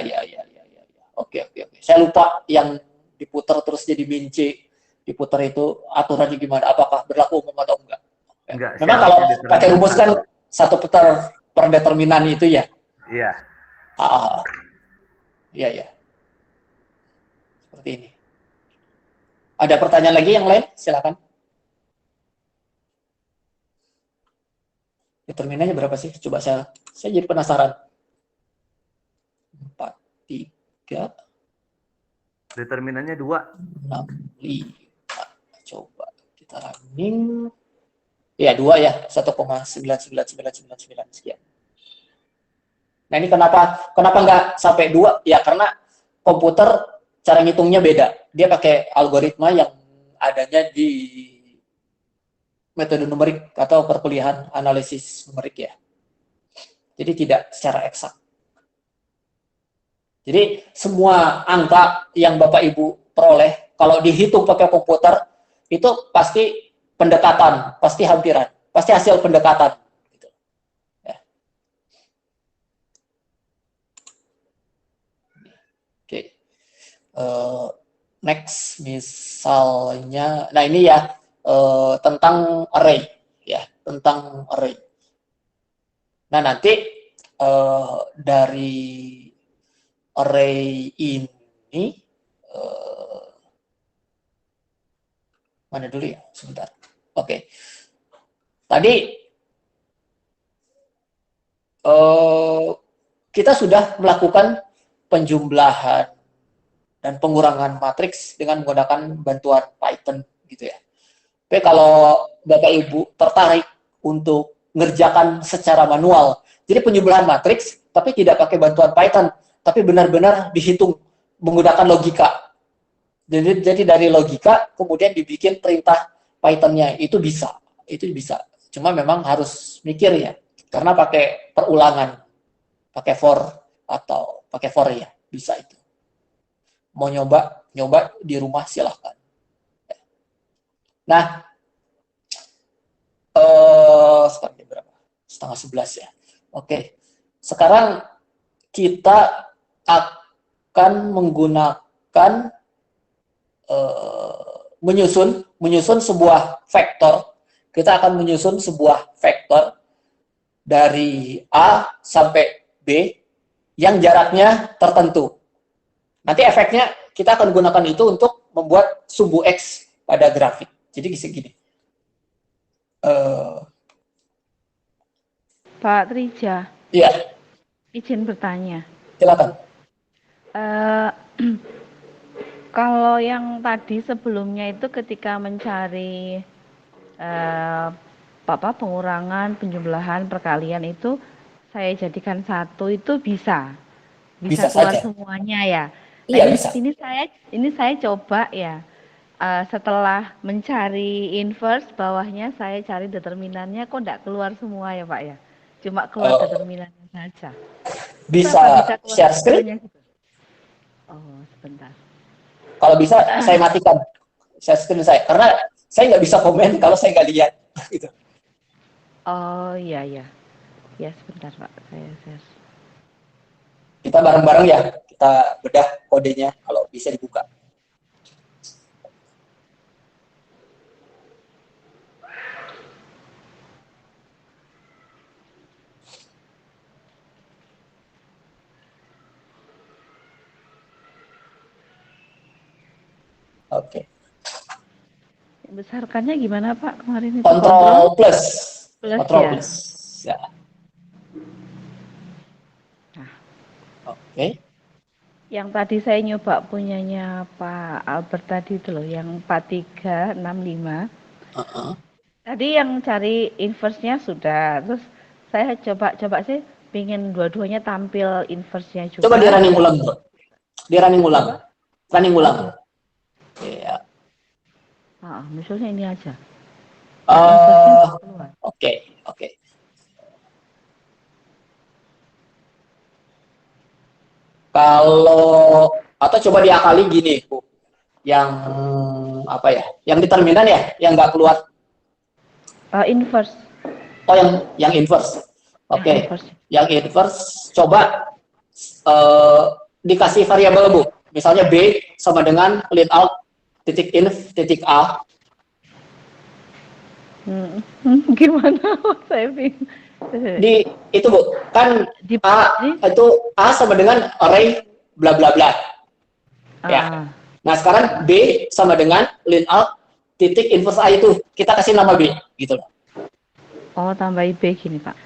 Oke. Saya lupa yang diputar terus jadi min C diputar itu aturannya gimana? Apakah berlaku umum atau enggak? Enggak. Memang kalau syaratnya determinan pakai rumus kan satu. satu putar per determinan itu ya. Iya. Iya. Seperti ini. Ada pertanyaan lagi yang lain? Silakan. Determinannya berapa sih? Coba saya jadi penasaran. 4, 3, Determinannya 2. 6, 5. Coba kita running. Ya, 2 ya. 1,99999 sekian. Nah, ini kenapa nggak sampai 2? Ya, karena komputer cara ngitungnya beda. Dia pakai algoritma yang adanya di metode numerik atau perkuliahan analisis numerik ya. Jadi tidak secara eksak. Jadi semua angka yang Bapak Ibu peroleh kalau dihitung pakai komputer itu pasti pendekatan, pasti hampiran, pasti hasil pendekatan. Gitu. Ya. Oke. Next misalnya, nah ini ya tentang array, ya tentang array. Nah nanti dari array ini mana dulu ya, sebentar. Oke. Tadi kita sudah melakukan penjumlahan dan pengurangan matriks dengan menggunakan bantuan Python gitu ya. Tapi kalau Bapak Ibu tertarik untuk ngerjakan secara manual, jadi penjumlahan matriks tapi tidak pakai bantuan Python, tapi benar-benar dihitung menggunakan logika. Jadi dari logika kemudian dibikin perintah Python-nya itu bisa. Cuma memang harus mikir ya, karena pakai perulangan, pakai for atau pakai for ya, bisa itu. Mau nyoba di rumah silahkan. Nah, sekarang berapa? 10:30 ya. Oke, sekarang kita akan menggunakan menyusun sebuah vektor. Kita akan menyusun sebuah vektor dari A sampai B yang jaraknya tertentu. Nanti efeknya kita akan gunakan itu untuk membuat sumbu X pada grafik. Jadi segini. Pak Trija, Iya, izin bertanya. silakan. Kalau yang tadi sebelumnya itu ketika mencari pengurangan, penjumlahan, perkalian itu saya jadikan satu itu bisa keluar saja. semuanya ya. Iya, Nah, bisa. Ini saya coba ya. Setelah mencari inverse, bawahnya saya cari determinannya, kok enggak keluar semua ya Pak ya? Cuma keluar determinannya saja. Bisa keluar share screen? gitu? Oh, sebentar. Kalau bisa, saya matikan share screen saya. Karena saya nggak bisa komen kalau saya nggak lihat. Gitu. Oh, iya. Ya, sebentar Pak, saya share. Kita bareng-bareng ya, kita bedah kodenya kalau bisa dibuka. Oke. Besarkannya gimana Pak kemarin itu? Control plus. Control plus. Ya. Nah. Oke. Yang tadi saya nyoba punyanya Pak Albert tadi itu loh, yang 4365. Tadi yang cari inverse-nya sudah, terus saya coba sih pingin dua-duanya tampil inverse-nya juga. Coba di running ulang, bro. Di running ulang. Coba. Running ulang. Oke. Iya. Misalnya ini aja. Oke. Kalau atau coba diakali gini, Bu. Yang apa ya? Yang determinan ya, yang nggak keluar. Inverse. Oh, yang inverse. Oke. Yang inverse coba dikasih variabel, Bu. Misalnya B sama dengan len out titik inf titik A. Gimana? Saya bingung. Di itu, Bu, kan itu A sama dengan array bla bla bla. Ya. Nah, sekarang B sama dengan len out titik inverse A itu. Kita kasih nama B gitu loh. Oh, tambah B gini, Pak.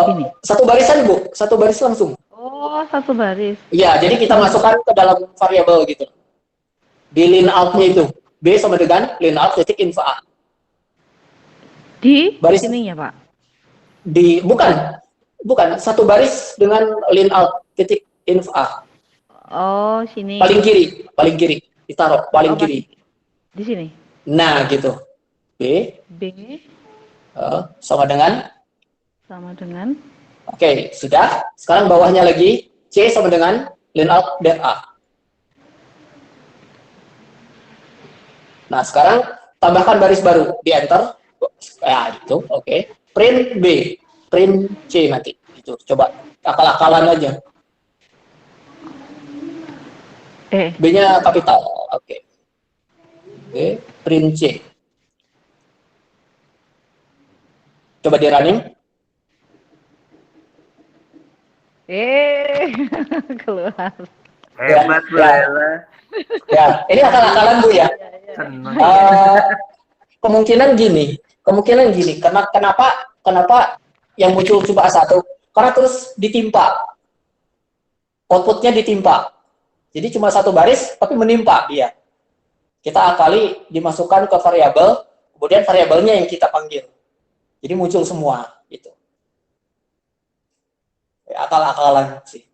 Gini. Satu barisan, Bu. Satu baris langsung. Oh, satu baris. Iya, jadi kita masukkan ke dalam variabel gitu. Di len out-nya itu B sama dengan len out titik info A. Di baris ininya, Pak. Bukan satu baris dengan len out titik info A. Oh, sini. Paling kiri. Ditaruh paling kiri. Di sini. Nah, gitu. B sama dengan Oke, sudah. Sekarang bawahnya lagi C sama dengan len out dot A. Nah, sekarang tambahkan baris baru, di enter. Ya, gitu. Oke. Print B, print C nanti. Gitu. Coba akal-akalan aja. B-nya kapital. Oke. Oke, print C. Coba di running. Keluar. Hebat, Bu Ella. Ya, ini akal-akalan, Bu ya. Kemungkinan gini. Kenapa yang muncul cuma A1? Karena terus ditimpa. Outputnya ditimpa. Jadi cuma satu baris, tapi menimpa dia. Kita akali dimasukkan ke variabel, kemudian variabelnya yang kita panggil. Jadi muncul semua, gitu. Akal-akalan sih.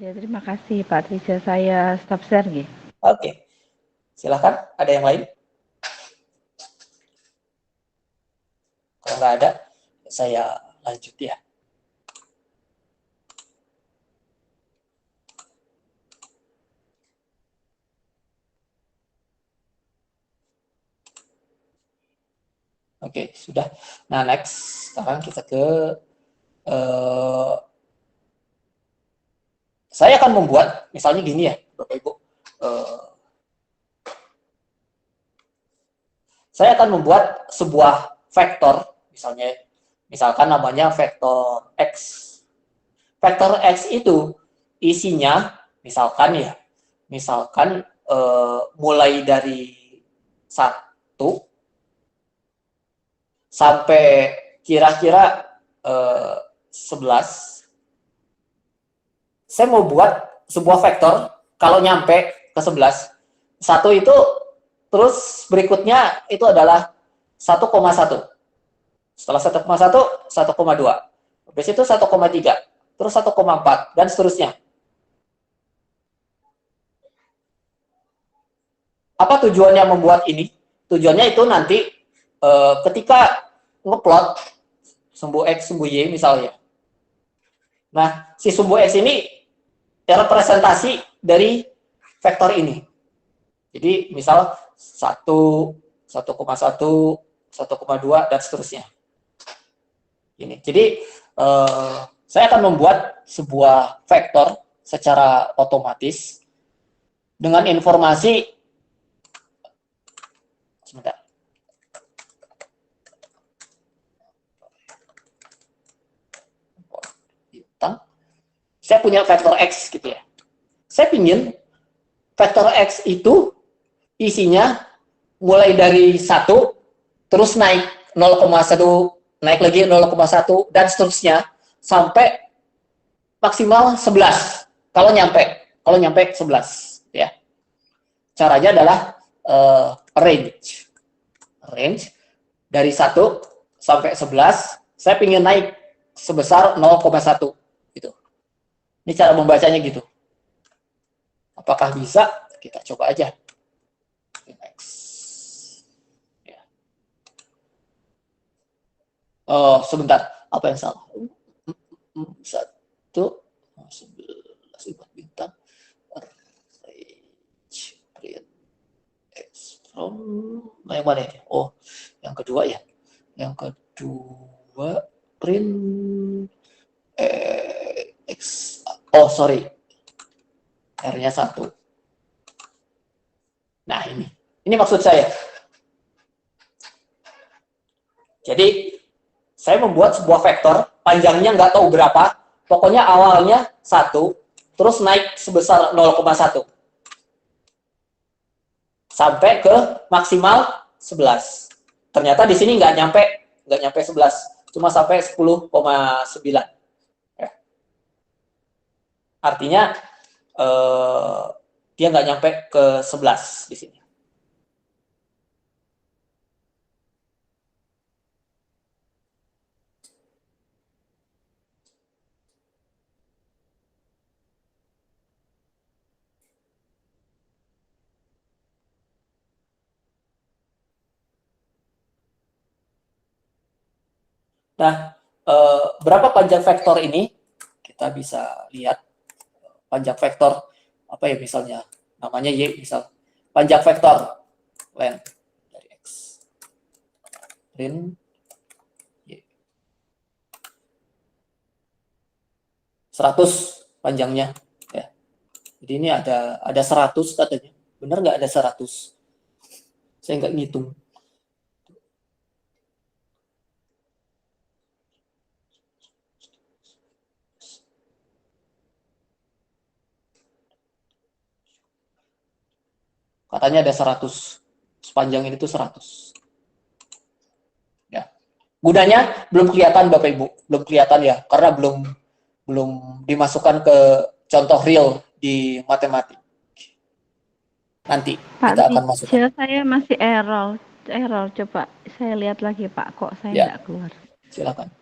Ya, terima kasih Pak Trija, saya stop share nih. Oke. Silakan, ada yang lain? Kalau nggak ada, saya lanjut ya. Oke, sudah. Nah, next. Sekarang kita ke saya akan membuat, misalnya gini ya, Bapak Ibu. Saya akan membuat sebuah vektor, misalkan namanya vektor X. Vektor X itu isinya, misalkan mulai dari 1 sampai kira-kira 11. Saya mau buat sebuah vektor kalau nyampe ke 11. 1 itu terus berikutnya itu adalah 1,1. Setelah 1,1, 1,2. Habis itu 1,3. Terus 1,4 dan seterusnya. Apa tujuannya membuat ini? Tujuannya itu nanti ketika ngeplot sumbu X, sumbu Y misalnya. Nah, si sumbu X ini representasi dari vektor ini. Jadi, misal 1, 1,1, 1,2, dan seterusnya. Ini. Jadi, saya akan membuat sebuah vektor secara otomatis dengan informasi sebentar. Saya punya vektor X gitu ya. Saya ingin vektor X itu isinya mulai dari 1, terus naik 0,1, naik lagi 0,1, dan seterusnya sampai maksimal 11. Kalau nyampe 11 ya. caranya adalah range. Range dari 1 sampai 11, saya ingin naik sebesar 0,1 gitu. Ini cara membacanya gitu. Apakah bisa? Kita coba aja. Ya. Oh, sebentar. Apa yang salah? 1, 11 bintang. Range print X from yang mana ini? Oh, yang kedua ya. Yang kedua print X. Oh, sorry. R-nya 1. Nah, ini maksud saya. Jadi, saya membuat sebuah vektor, panjangnya nggak tahu berapa, pokoknya awalnya 1, terus naik sebesar 0,1. Sampai ke maksimal 11. Ternyata di sini nggak nyampe 11, cuma sampai 10,9. Ya. Artinya, dia nggak nyampe ke 11 di sini. Nah, berapa panjang vektor ini? Kita bisa lihat panjang vektor apa ya, misalnya namanya Y, misal panjang vektor length dari X print Y 100 panjangnya ya. Jadi ini ada 100 katanya. Benar nggak ada 100? Saya nggak ngitung. Katanya ada 100. Sepanjang ini tuh 100. Ya. Gunanya belum kelihatan Bapak Ibu. Belum kelihatan ya. Karena belum dimasukkan ke contoh real di matematik. Nanti Pak, kita akan masukkan. saya masih error. Coba saya lihat lagi Pak. Kok saya Ya. nggak keluar? Silakan.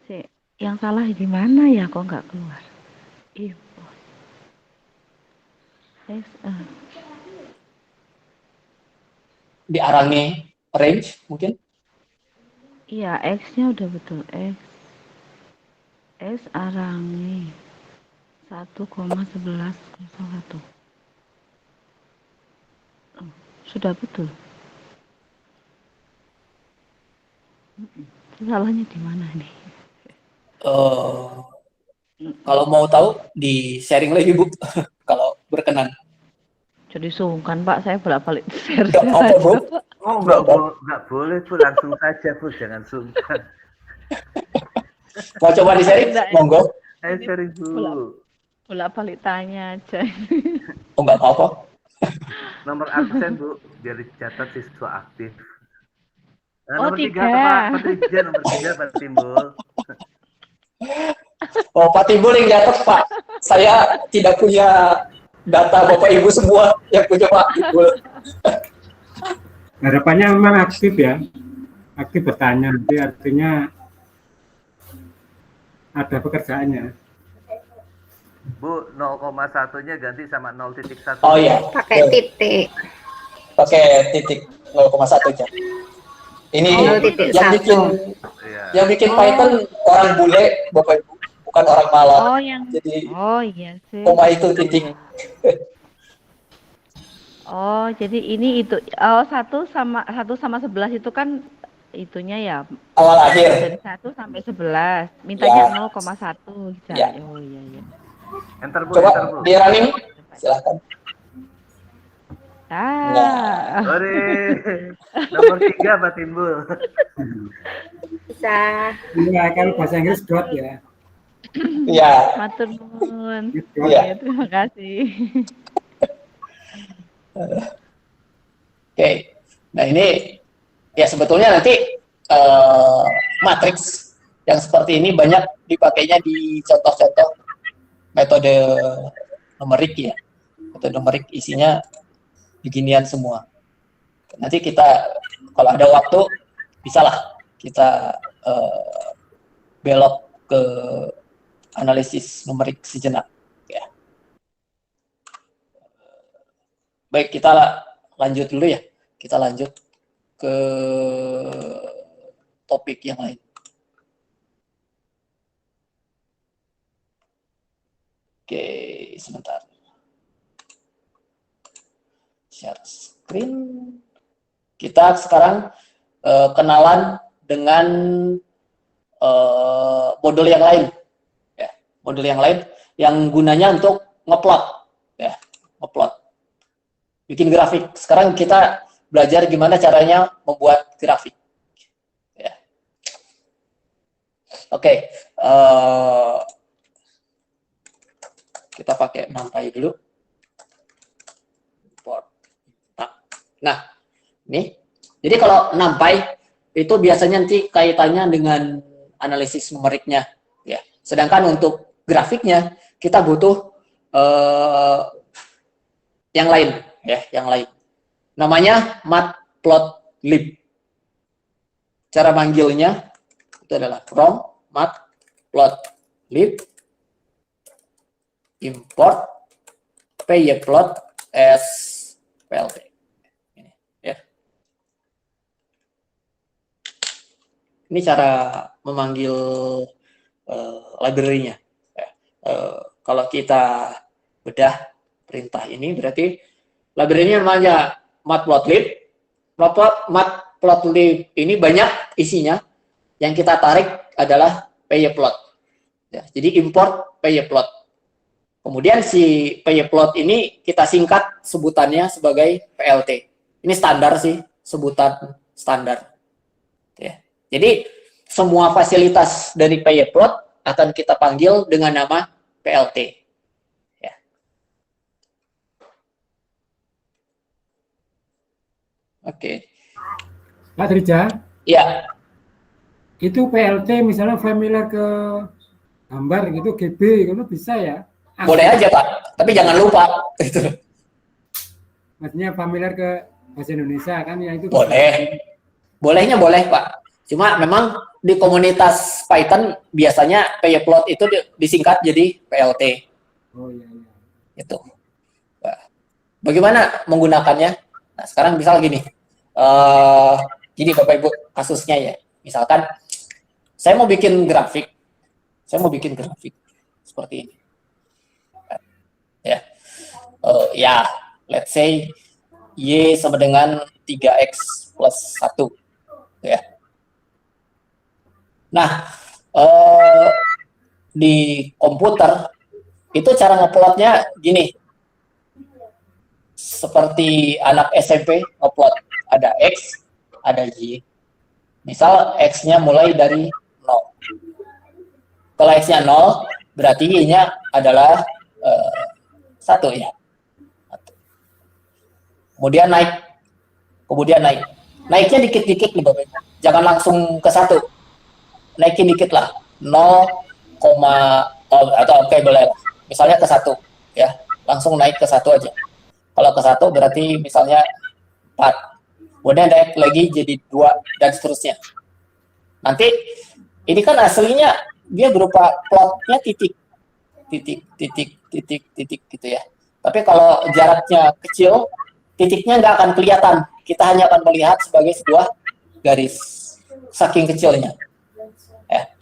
Yang salah di mana ya? Kok nggak keluar? Diarangi range mungkin? Iya, X-nya udah betul. X arangi 1,1101. Sudah betul. Salahnya di mana nih? Kalau mau tahu di sharing lagi Bu. Kalau berkenan. Jadi sungkan Pak, saya bolak-balik share. Nggak apa-apa Bu. Oh, nggak boleh Bu, langsung saja Bu, jangan sungkan. Mau coba di sharing? Monggo. Ayo sharing Bu. Bolak-balik tanya aja. Oh, nggak apa-apa. Nomor absen Bu, biar dicatat siswa aktif. Oh, Nomor 3 3. Pak Patricia, nomor 3 Pak Timbul. Oh, Pak Timbul yang nyatet Pak. Saya tidak punya data Bapak Ibu semua yang punya Pak Timbul. Harapannya memang aktif ya. Aktif bertanya, nanti artinya ada pekerjaannya. Bu, 0,1-nya ganti sama 0,1. Oh iya. Pakai titik. Pakai titik 0,1 aja. Ini yang bikin Python orang bule Bapak Ibu, bukan orang Malang. Jadi iya sih. koma itu titik. Oh, jadi ini itu. Oh, 1 sama 11 itu kan itunya ya. Awal akhir. Dari 1 sampai 11. Mintanya 0,1. Ya. Oh iya. Enter Bu, Coba enter Bu. di running. Silakan. Nomor 3 Pak Timbul. Bisa. Iya, kalau bahasa Inggris dot ya. Iya. Matur nuwun. Iya. Terima kasih. Oke. Nah, ini ya sebetulnya nanti matriks yang seperti ini banyak dipakainya di contoh-contoh metode numerik ya. Metode numerik isinya beginian semua. Nanti kita kalau ada waktu bisalah kita belok ke analisis numerik sejenak. Ya. Baik, kita lanjut dulu ya. Kita lanjut ke topik yang lain. Oke, sebentar. Share screen. Kita sekarang kenalan dengan modul yang lain. Ya, modul yang lain yang gunanya untuk ngeplot. Ya, ngeplot. Bikin grafik. Sekarang kita belajar gimana caranya membuat grafik. Ya. Oke. Kita pakai NumPy dulu. Nah, ini. Jadi kalau NumPy itu biasanya nanti kaitannya dengan analisis numeriknya, ya. Sedangkan untuk grafiknya kita butuh yang lain, ya, yang lain. Namanya matplotlib. Cara manggilnya itu adalah from matplotlib import pyplot as plt. Ini, ya. Ini cara memanggil library-nya. Ya. Kalau kita bedah perintah ini berarti library-nya namanya matplotlib. Matplotlib ini banyak isinya. Yang kita tarik adalah pyplot. Ya, jadi import pyplot. Kemudian si pyplot ini kita singkat sebutannya sebagai PLT. Ini standar sih, sebutan standar. Ya. Jadi semua fasilitas dari pyplot akan kita panggil dengan nama PLT. Ya. Oke. Pak Trija? Ya. Itu PLT misalnya familiar ke gambar gitu, GB, itu bisa ya? Boleh aja Pak, tapi jangan lupa. Maksudnya familiar ke bahasa Indonesia kan ya itu. Boleh. Bolehnya boleh Pak. Cuma memang di komunitas Python biasanya pyplot itu disingkat jadi PLT. Oh iya, iya. Itu. Nah, bagaimana menggunakannya? Nah, sekarang misal gini. Gini Bapak Ibu kasusnya ya. Misalkan saya mau bikin grafik. Seperti ini. Ya. Ya, let's say Y sama dengan 3X plus 1. Ya. Nah, di komputer itu cara ngeplotnya gini. Seperti anak SMP ngeplot. Ada X, ada Y. Misal X-nya mulai dari 0. Kalau X-nya 0, berarti Y-nya adalah 1 ya. Kemudian naik. Naiknya dikit-dikit nih Bapak. Jangan langsung ke 1. Naikin dikit lah. 0, atau oke boleh lah. Misalnya ke 1 ya. Langsung naik ke 1 aja. Kalau ke 1 berarti misalnya 4. Kemudian naik lagi jadi 2 dan seterusnya. Nanti ini kan aslinya dia berupa plotnya titik gitu ya. Tapi kalau jaraknya kecil, titiknya nggak akan kelihatan. Kita hanya akan melihat sebagai sebuah garis, saking kecilnya. Ya.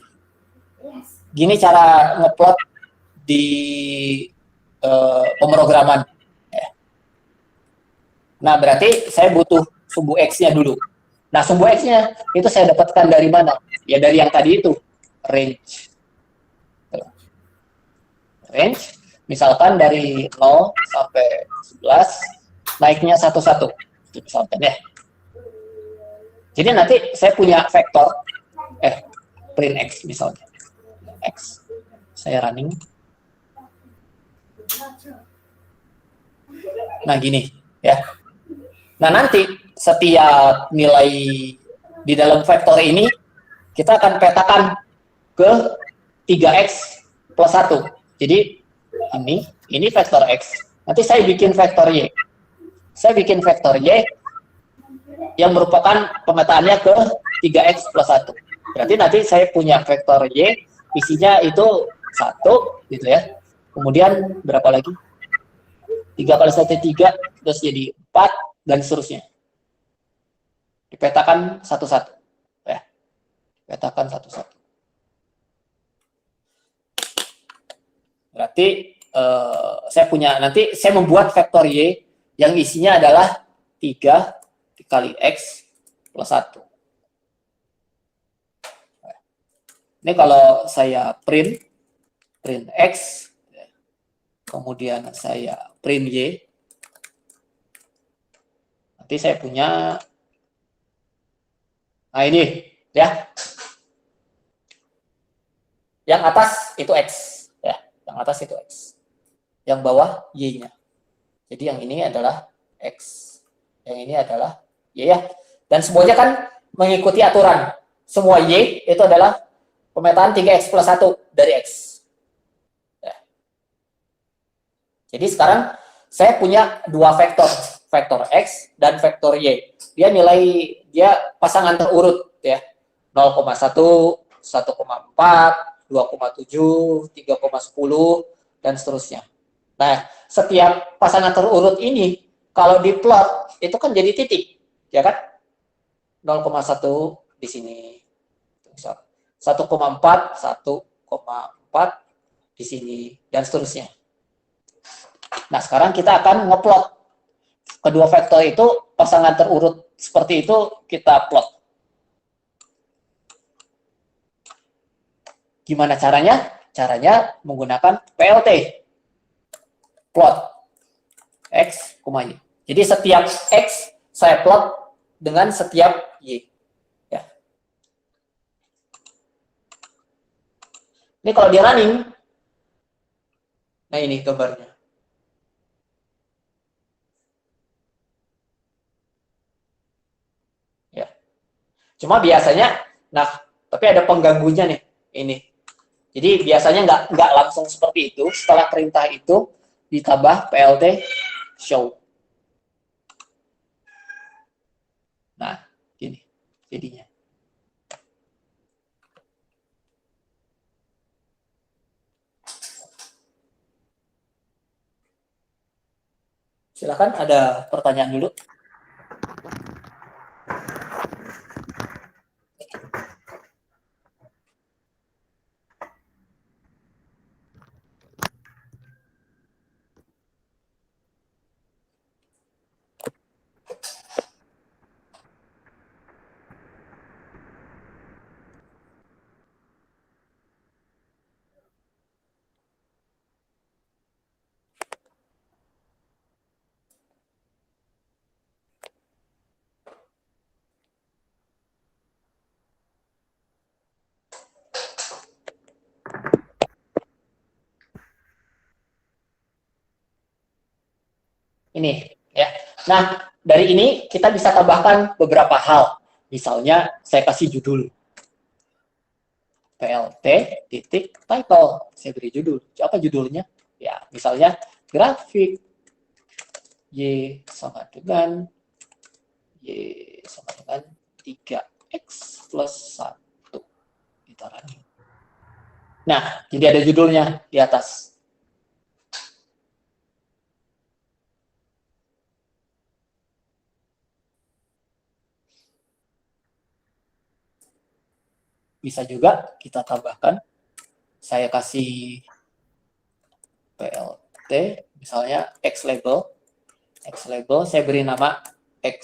Gini cara ngeplot di pemrograman. Ya. Nah, berarti saya butuh sumbu X-nya dulu. Nah, sumbu X-nya itu saya dapatkan dari mana? Ya dari yang tadi itu, range. Range, misalkan dari 0 sampai 11, naiknya 1-1. Misalkan ya. Jadi nanti saya punya vektor, print X misalnya. X. Saya running. Nah gini, ya. Nah nanti setiap nilai di dalam vektor ini, kita akan petakan ke 3X plus 1. Jadi ini vektor X. Nanti saya bikin vektor Y. saya bikin vektor Y yang merupakan pemetaannya ke 3X plus 1. Berarti nanti saya punya vektor Y, isinya itu 1, gitu ya. Kemudian berapa lagi? 3 kali 1, 3, terus jadi 4, dan seterusnya. Dipetakan satu-satu. Ya. Petakan satu-satu. Berarti saya punya, nanti saya membuat vektor Y yang isinya adalah 3 kali X plus 1. Ini kalau saya print X, kemudian saya print Y, nanti saya punya, nah ini, ya. Yang atas itu X, ya. Yang atas itu X. Yang bawah Y-nya. Jadi yang ini adalah X. Yang ini adalah Y, ya. Dan semuanya kan mengikuti aturan. Semua Y itu adalah pemetaan 3X plus 1 dari X. Ya. Jadi sekarang saya punya dua vektor. Vektor X dan vektor Y. Dia pasangan terurut, ya. 0,1, 1,4, 2,7, 3,10, dan seterusnya. Nah, setiap pasangan terurut ini, kalau diplot, itu kan jadi titik, ya kan? 0,1 di sini. 1,4, 1,4 di sini, dan seterusnya. Nah, sekarang kita akan ngeplot. Kedua vektor itu, pasangan terurut seperti itu, kita plot. Gimana caranya? Caranya menggunakan PLT. Plot X, Y. Jadi setiap X saya plot dengan setiap Y. Ya. Ini kalau dia running, nah ini gambarnya. Ya. Cuma biasanya, nah, tapi ada pengganggunya nih, ini. Jadi biasanya nggak langsung seperti itu. Setelah perintah itu ditambah PLT show. Nah, gini jadinya. Silakan, ada pertanyaan dulu. Ini, ya. Nah, dari ini kita bisa tambahkan beberapa hal. Misalnya, saya kasih judul. PLT titik title. Saya beri judul. Apa judulnya? Ya, misalnya grafik Y sama dengan 3X plus 1. Ditaruh. Nah, jadi ada judulnya di atas. Bisa juga kita tambahkan, saya kasih PLT, misalnya X label, saya beri nama X.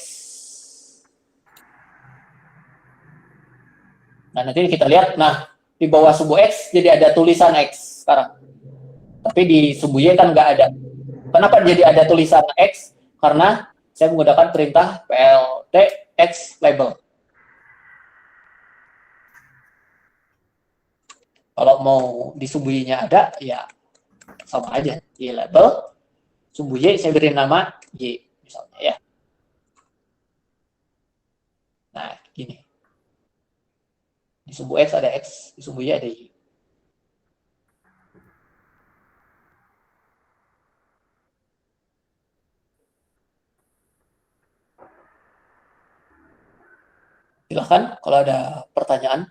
Nah, nanti kita lihat, nah, di bawah sumbu X jadi ada tulisan X sekarang. Tapi di sumbu Y kan nggak ada. Kenapa jadi ada tulisan X? Karena saya menggunakan perintah PLT X label. Kalau mau di sumbu Y-nya ada, ya sama aja. Y label, sumbu Y saya beri nama Y, misalnya ya. Nah, gini. Di sumbu X ada X, di sumbu Y ada Y. Silahkan kalau ada pertanyaan.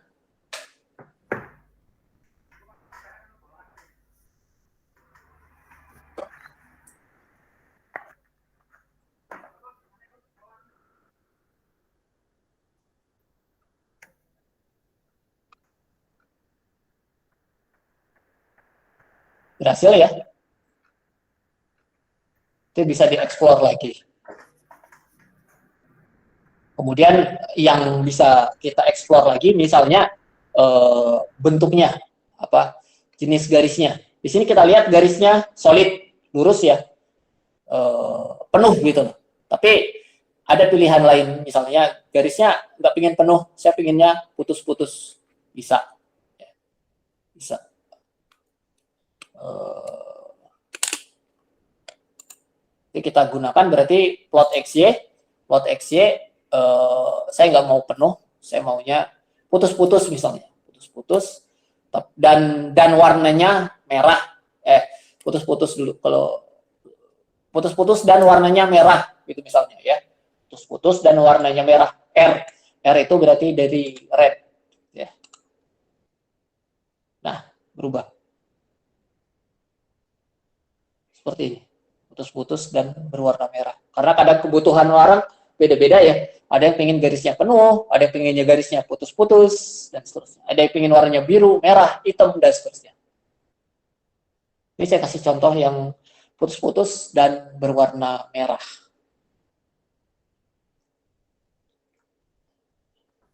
Berhasil ya? Itu bisa dieksplor lagi. Kemudian yang bisa kita eksplor lagi, misalnya bentuknya, apa jenis garisnya. Di sini kita lihat garisnya solid, lurus ya, penuh gitu. Tapi ada pilihan lain, misalnya garisnya nggak pingin penuh, saya pinginnya putus-putus, bisa, bisa. Jadi kita gunakan berarti plot XY, saya nggak mau penuh, saya maunya putus-putus misalnya, putus-putus, dan warnanya merah, putus-putus dulu, kalau putus-putus dan warnanya merah, gitu misalnya ya, putus-putus dan warnanya merah, R itu berarti dari red, ya. Nah, berubah seperti ini, putus-putus dan berwarna merah, karena kadang kebutuhan orang beda-beda ya. Ada yang pengen garisnya penuh, ada yang pengennya garisnya putus-putus, dan seterusnya. Ada yang pengen warnanya biru, merah, hitam, dan seterusnya. Ini saya kasih contoh yang putus-putus dan berwarna merah.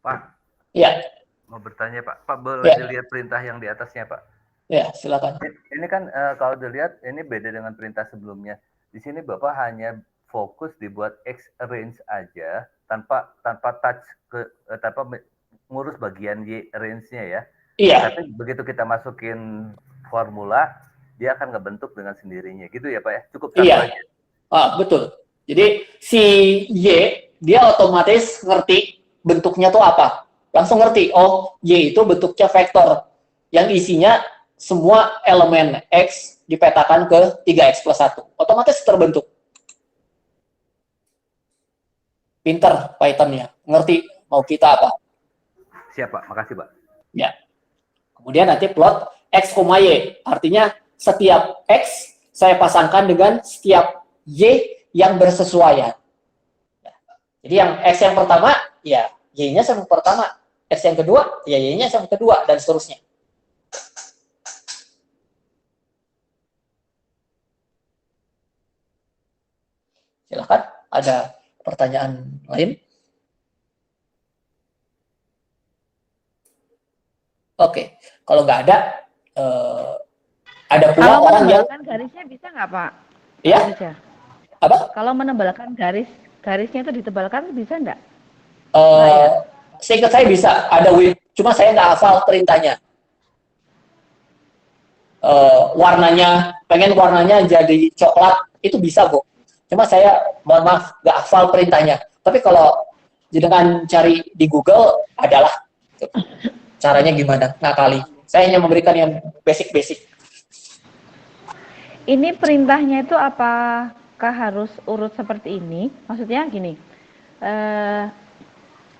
Pak. Ya. Mau bertanya Pak. Pak boleh dilihat perintah yang di atasnya Pak? Ya, silakan. Ini kan kalau dilihat ini beda dengan perintah sebelumnya. Di sini Bapak hanya fokus dibuat X range aja tanpa touch tanpa ngurus bagian Y range-nya ya. Iya. Tapi begitu kita masukin formula, dia akan ngebentuk dengan sendirinya gitu ya Pak ya. Cukup satu aja. Betul. Jadi si Y dia otomatis ngerti bentuknya tuh apa. Langsung ngerti, oh Y itu bentuknya vektor yang isinya semua elemen X dipetakan ke 3X plus 1. Otomatis terbentuk. Pinter Python-nya, ngerti mau kita apa. Siap Pak, makasih Pak. Ya. Kemudian nanti plot X, Y, artinya setiap X saya pasangkan dengan setiap Y yang bersesuaian. Jadi yang X yang pertama, ya Y-nya sama pertama. X yang kedua, ya Y-nya sama kedua, dan seterusnya. Silakan, ada pertanyaan lain? Oke, kalau nggak ada pula kalau orang yang garisnya bisa nggak Pak? Iya. Apa? Kalau menebalkan garisnya itu ditebalkan bisa nggak? Seingat saya bisa, ada cuma saya nggak hafal perintahnya. Pengen warnanya jadi coklat, itu bisa Bu. Cuma saya, mohon maaf, nggak hafal perintahnya. Tapi kalau dengan cari di Google, adalah caranya gimana, ngakali. Saya hanya memberikan yang basic-basic. Ini perintahnya itu apakah harus urut seperti ini? Maksudnya gini,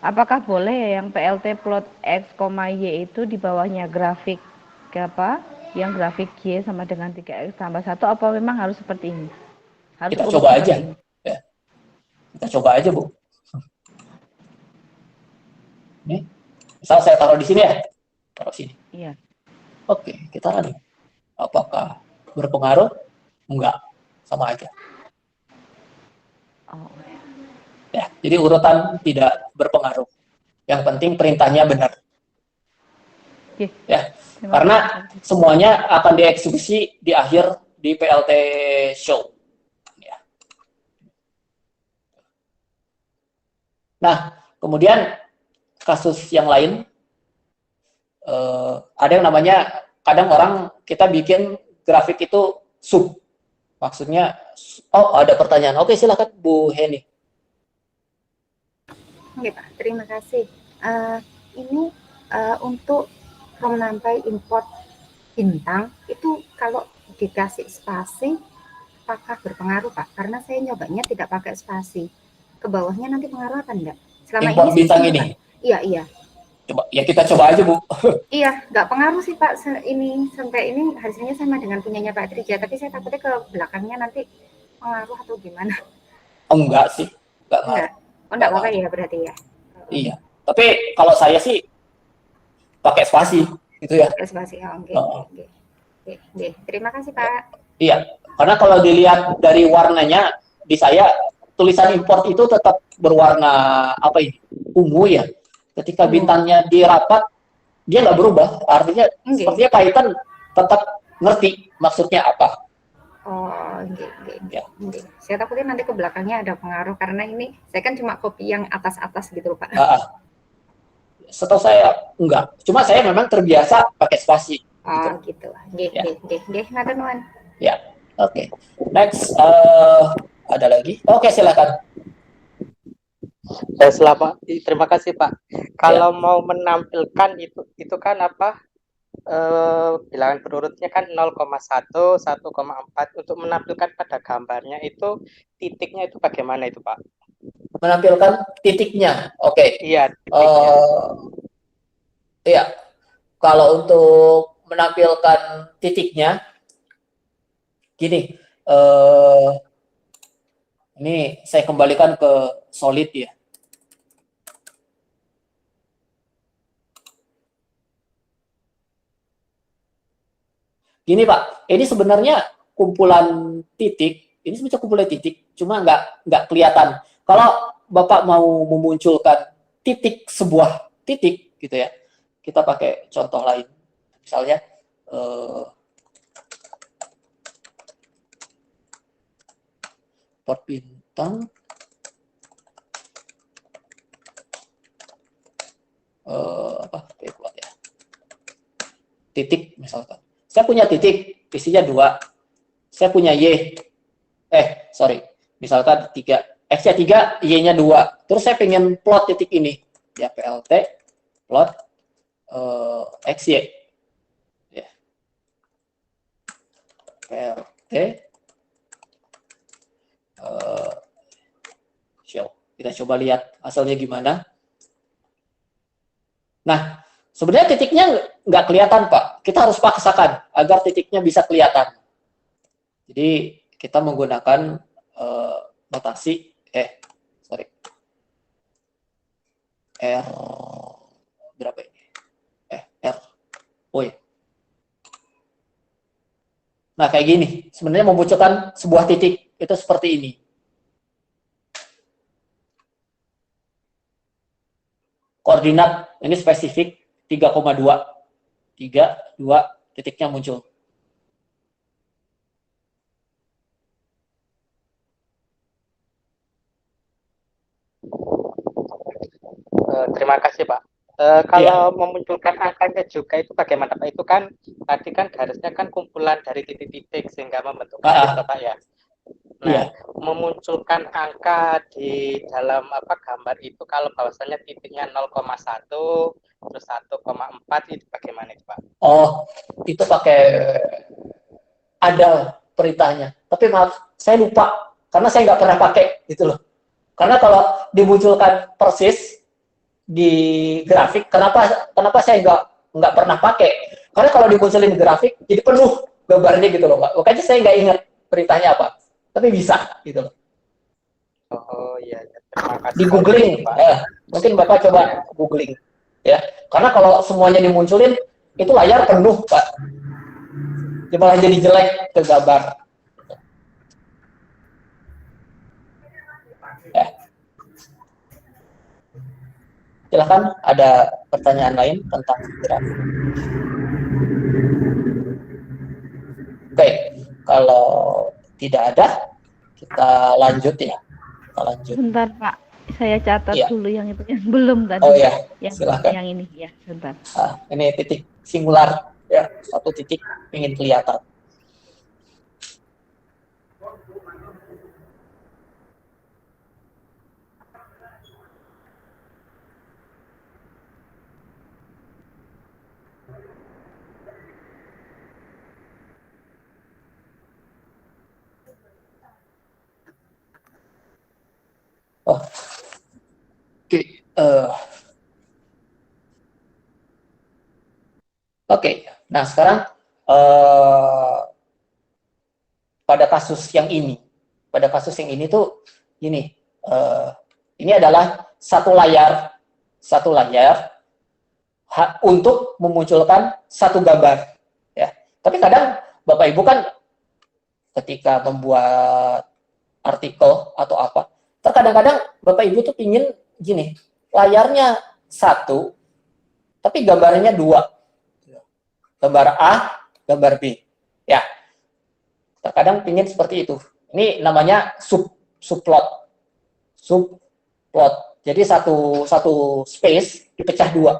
apakah boleh yang PLT plot X, Y itu di bawahnya grafik yang grafik Y sama dengan 3X tambah 1, apa memang harus seperti ini? Harus kita coba aja. Ya. Kita coba aja, Bu. Ini, misal saya taruh di sini ya. Taruh sini. Iya. Oke, kita run. Apakah berpengaruh? Enggak. Sama aja. Oh. Ya, jadi urutan tidak berpengaruh. Yang penting perintahnya benar. Ya, karena semuanya akan dieksekusi di akhir di PLT show. Ya. Nah, kemudian kasus yang lain, ada yang namanya, kadang orang kita bikin grafik itu sub. Maksudnya, ada pertanyaan. Oke, silakan Bu Heni. Oke Pak, terima kasih. Ini untuk from sampai import bintang itu kalau dikasih spasi apakah berpengaruh Pak? Karena saya nyobanya tidak pakai spasi. Ke bawahnya nanti pengaruh apa enggak? Selama import ini bintang ini. Iya, iya. Coba ya kita coba aja Bu. Iya, nggak pengaruh sih Pak. Ini sampai ini hasilnya sama dengan punyanya Pak Trija, tapi saya takutnya ke belakangnya nanti pengaruh atau gimana. Oh, enggak sih, enggak Enggak. ngaruh, Oh, enggak enggak apa-apa ngaruh. ya berarti ya. Iya. Tapi kalau saya sih pakai spasi gitu ya. Spasi. Oh, oke, oke, Oh, oke. Oke, oke. Terima kasih ya. Pak. Iya. Karena kalau dilihat dari warnanya di saya tulisan import itu tetap berwarna apa ini? Ungu ya. Ketika bintangnya dirapat dia nggak berubah. Artinya Oke. sepertinya kaitan tetap ngerti maksudnya apa. Oh, oke, oke, Ya. oke. Saya takutnya nanti ke belakangnya ada pengaruh karena ini saya kan cuma copy yang atas-atas gitu loh Pak. Setahu saya enggak. Cuma saya memang terbiasa pakai spasi. Oh, gitu. Oke, Ya. oke, oke. Ngatur nuwun. Ya. Oke. Next ada lagi? Oke, silakan. Terima kasih Pak. Kalau mau menampilkan itu kan apa? Bilangan berurutnya kan 0,1, 1,4. Untuk menampilkan pada gambarnya itu titiknya itu bagaimana itu Pak? Menampilkan titiknya. Oke. Iya, titiknya. Iya. Kalau untuk menampilkan titiknya gini, ini saya kembalikan ke solid ya. Gini Pak, ini sebenarnya kumpulan titik, ini sebenarnya kumpulan titik, cuma nggak kelihatan. Kalau Bapak mau memunculkan titik sebuah titik gitu ya, kita pakai contoh lain, misalnya port bintang, apa ya, titik misalkan. Saya punya titik, isinya 2. Saya punya Y. Misalkan 3. X-nya 3, Y-nya 2. Terus saya pengen plot titik ini. Ya, PLT, plot XY. Ya. PLT, show. Kita coba lihat hasilnya gimana. Nah, sebenarnya titiknya nggak kelihatan, Pak. Kita harus paksakan agar titiknya bisa kelihatan. Jadi, kita menggunakan notasi, R, berapa ini? R. Oh ya. Nah, kayak gini. Sebenarnya memunculkan sebuah titik, itu seperti ini. Koordinat, ini spesifik, 3,2. 3, 2, titiknya muncul. Terima kasih Pak. Kalau memunculkan angkanya juga itu bagaimana Pak? Itu kan tadi kan garisnya kan kumpulan dari titik-titik sehingga membentuk garis Pak ya. Nah, memunculkan angka di dalam gambar itu kalau bahwasannya titiknya 0,1 terus 1,4 itu bagaimana itu Pak? Oh, itu pakai ada perintahnya. Tapi maaf, saya lupa karena saya nggak pernah pakai gitu loh. Karena kalau dimunculkan persis di grafik, kenapa saya nggak pernah pakai? Karena kalau dimunculin di grafik jadi penuh gambarnya gitu loh Pak. Makanya saya nggak ingat perintahnya apa. Tapi bisa gitu loh. Oh iya, terima kasih. Di googling, mungkin Bapak coba googling ya. Karena kalau semuanya dimunculin itu layar penuh Pak. Dia malah jadi jelek ke gambar. Ya. Silakan, ada pertanyaan lain tentang grafik. Oke, kalau tidak ada, kita lanjut ya. Kita lanjut. Bentar Pak, saya catat dulu yang itu yang belum tadi. Oh ya, silakan. Yang ini ya, bentar. Ini titik singular ya, satu titik ingin kelihatan. Oke, Oke, nah sekarang pada kasus yang ini tuh ini ini adalah satu layar untuk memunculkan satu gambar, ya. Tapi kadang Bapak Ibu kan ketika membuat artikel atau apa, terkadang-kadang Bapak Ibu tuh pingin gini, layarnya satu, tapi gambarnya dua, gambar A, gambar B, ya. Terkadang pingin seperti itu. Ini namanya subplot. Jadi satu space dipecah dua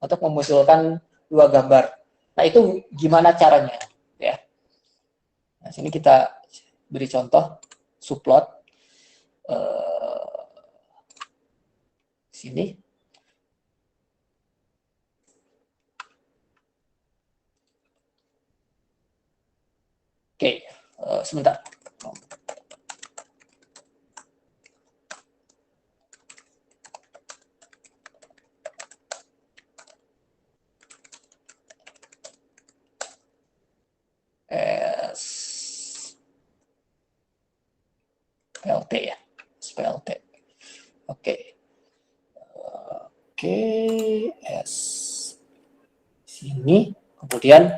untuk memunculkan dua gambar. Nah, itu gimana caranya, ya. Nah, sini kita beri contoh subplot. Sini. Oke, sebentar. SPLT ya, SPLT. Oke. Oke, S sini, kemudian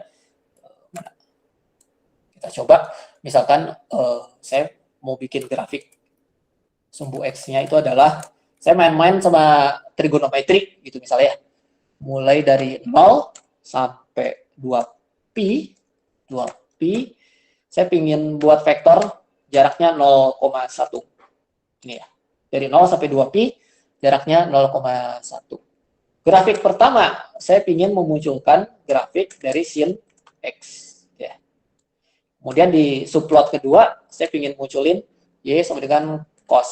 kita coba, misalkan saya mau bikin grafik sumbu X-nya itu adalah, saya main-main sama trigonometri gitu misalnya ya, mulai dari 0 sampai 2pi, saya ingin buat vektor jaraknya 0,1. Ini ya, dari 0 sampai 2pi, jaraknya 0,1. Grafik pertama, saya ingin memunculkan grafik dari sin X. Ya. Kemudian di subplot kedua, saya ingin munculin Y sama dengan cos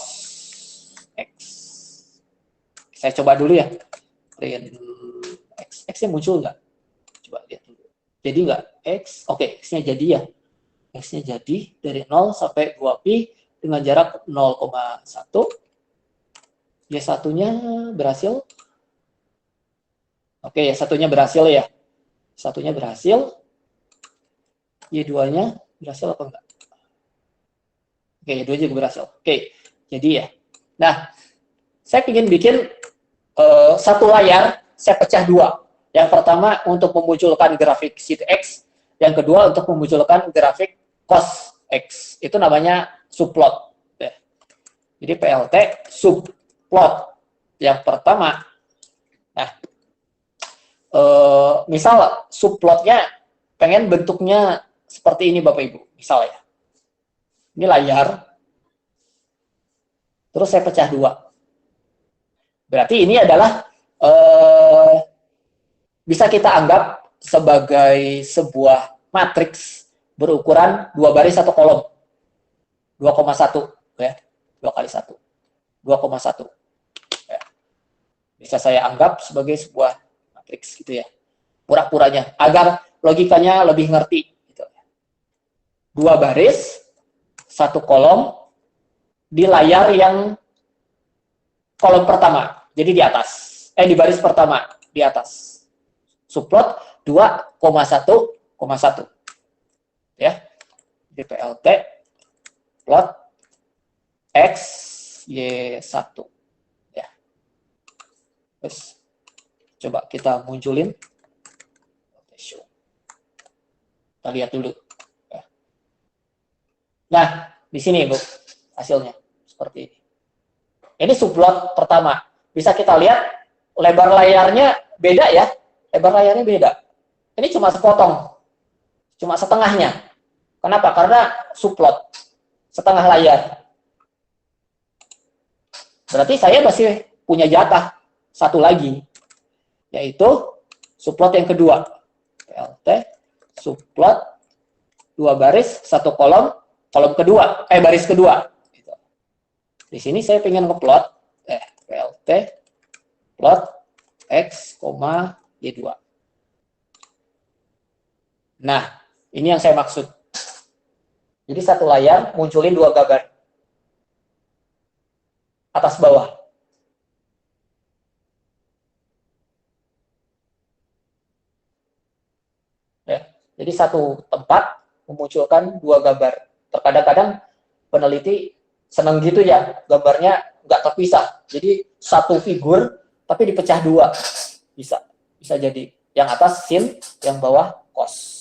X. Saya coba dulu ya. Print X. X-nya muncul nggak? Coba lihat dulu. Jadi nggak? X. Oke, X-nya jadi ya. X-nya jadi dari 0 sampai 2pi dengan jarak 0,1. Y1-nya berhasil. Oke, Y1-nya berhasil ya. Satunya berhasil. Y2-nya berhasil apa enggak? Oke, Y2 juga berhasil. Oke, jadi ya. Nah, saya ingin bikin satu layar, saya pecah dua. Yang pertama untuk memunculkan grafik sin X, yang kedua untuk memunculkan grafik cos X. Itu namanya subplot. Ya. Jadi PLT subplot. Yang pertama, nah, misal subplotnya pengen bentuknya seperti ini Bapak Ibu, misalnya. Ini layar, terus saya pecah dua. Berarti ini adalah bisa kita anggap sebagai sebuah matriks berukuran 2 baris 1 kolom. 2,1 ya. 2 kali 1. 2,1. Ya. Bisa saya anggap sebagai sebuah matriks gitu ya. Pura-puranya agar logikanya lebih ngerti gitu. 2 baris 1 kolom di layar yang kolom pertama. Jadi di atas. Di baris pertama di atas. Subplot 2,1,1 ya. Di PLT plot X Y1 ya. Terus coba kita munculin. Kita lihat dulu ya. Nah, di sini Bu hasilnya seperti ini. Ini subplot pertama. Bisa kita lihat lebar layarnya beda ya. Lebar layarnya beda. Ini cuma sepotong. Cuma setengahnya. Kenapa? Karena subplot. Setengah layar. Berarti saya masih punya jatah satu lagi. Yaitu subplot yang kedua. PLT subplot 2 baris 1 kolom. Kolom kedua. Baris kedua. Di sini saya ingin ngeplot PLT plot X, Y2. Nah, ini yang saya maksud. Jadi satu layar munculin 2 gambar. Atas bawah. Jadi satu tempat memunculkan dua gambar. Terkadang-kadang peneliti senang gitu ya, gambarnya nggak terpisah. Jadi satu figur tapi dipecah dua. Bisa. Bisa jadi. Yang atas sin, yang bawah cos.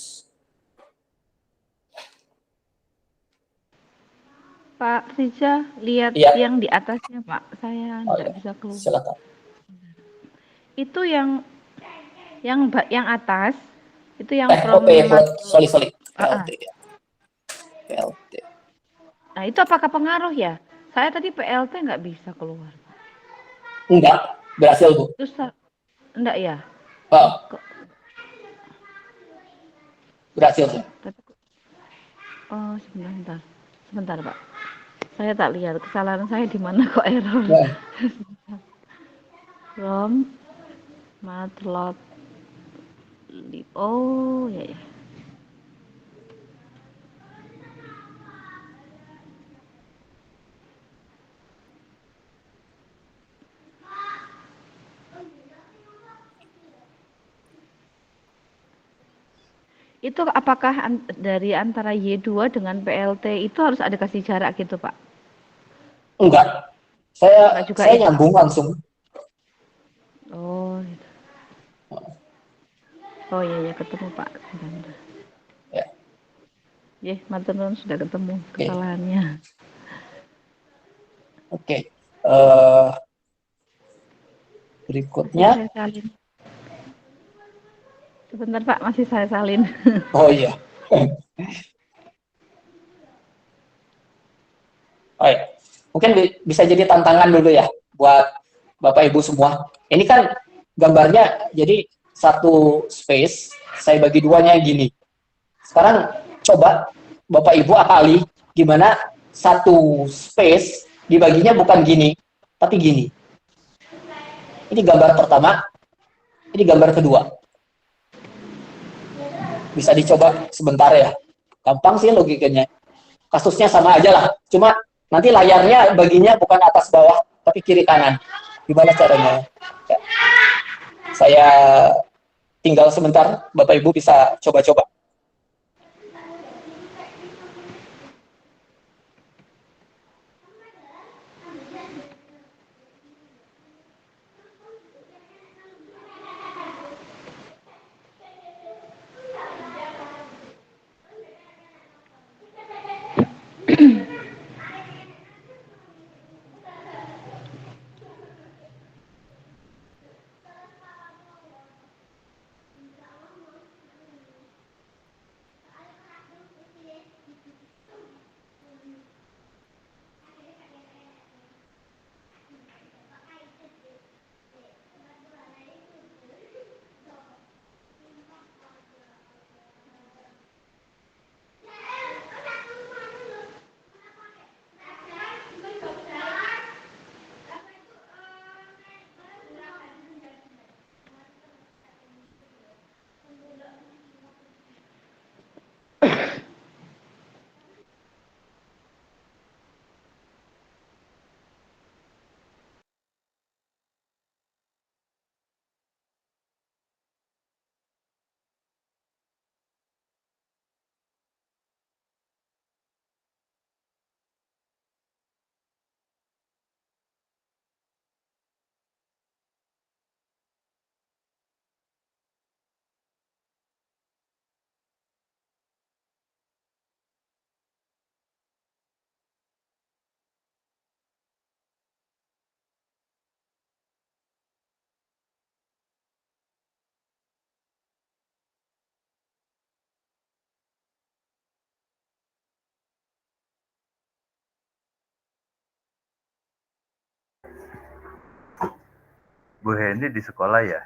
Pak Riza, lihat Iya. yang di atasnya, Pak. Saya Oh, tidak iya. bisa keluar. Silakan. Itu yang atas, itu yang Oke, sorry. Ah, ah. PLT. PLT. Nah, itu apakah pengaruh ya? Saya tadi PLT nggak bisa keluar. Enggak, berhasil Bu. Terus enggak ya? Oh, Kok, berhasil sih. tapi, oh, sebentar, Pak. Saya tak lihat kesalahan saya di mana kok error. Nah, From Matlotlib. Oh, ya. Itu apakah dari antara Y2 dengan PLT itu harus ada kasih jarak gitu, Pak? enggak. Enggak juga Saya ya? nyambung langsung. Oh, gitu. Oh iya, ketemu Pak. Sebentar. Ya, Matur nuwun sudah ketemu oke. kesalahannya. Oke. Masih Berikutnya. saya salin. Sebentar Pak, masih saya salin. Oh iya. Oh iya. Mungkin bisa jadi tantangan dulu ya buat Bapak Ibu semua. Ini kan gambarnya jadi satu space, saya bagi duanya gini. Sekarang coba Bapak Ibu akali gimana satu space dibaginya bukan gini, tapi gini. Ini gambar pertama, ini gambar kedua. Bisa dicoba sebentar ya. Gampang sih logikanya. Kasusnya sama aja lah. Cuma nanti layarnya baginya bukan atas bawah, tapi kiri kanan. Gimana caranya? Ya. Saya tinggal sebentar, Bapak Ibu bisa coba-coba. Bu Hendy di sekolah ya?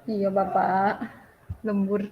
Iya Bapak, lembur.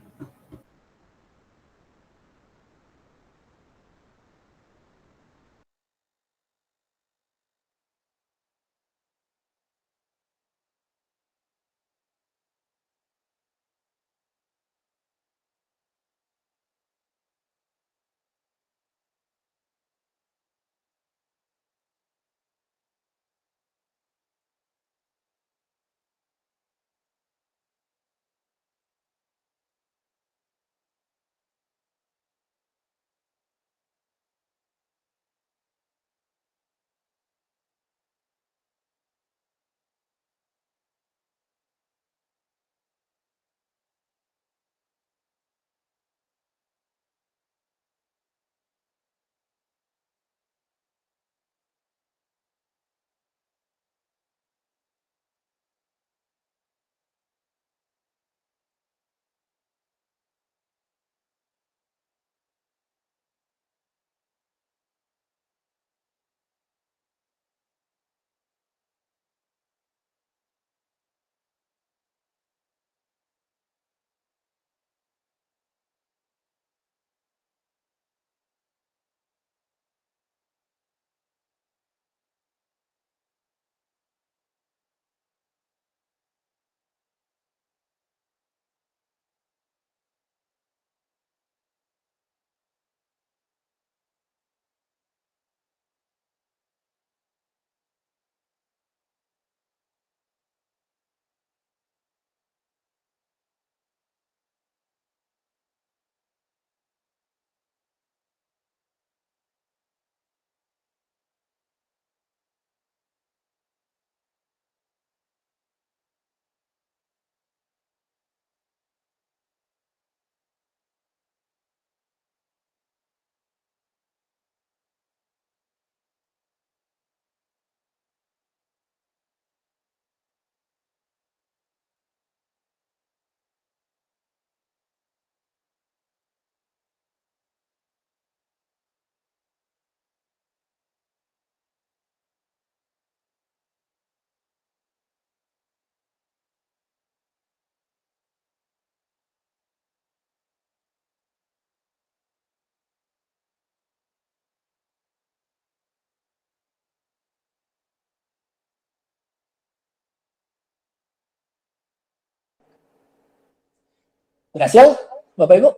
Berhasil, Bapak Ibu,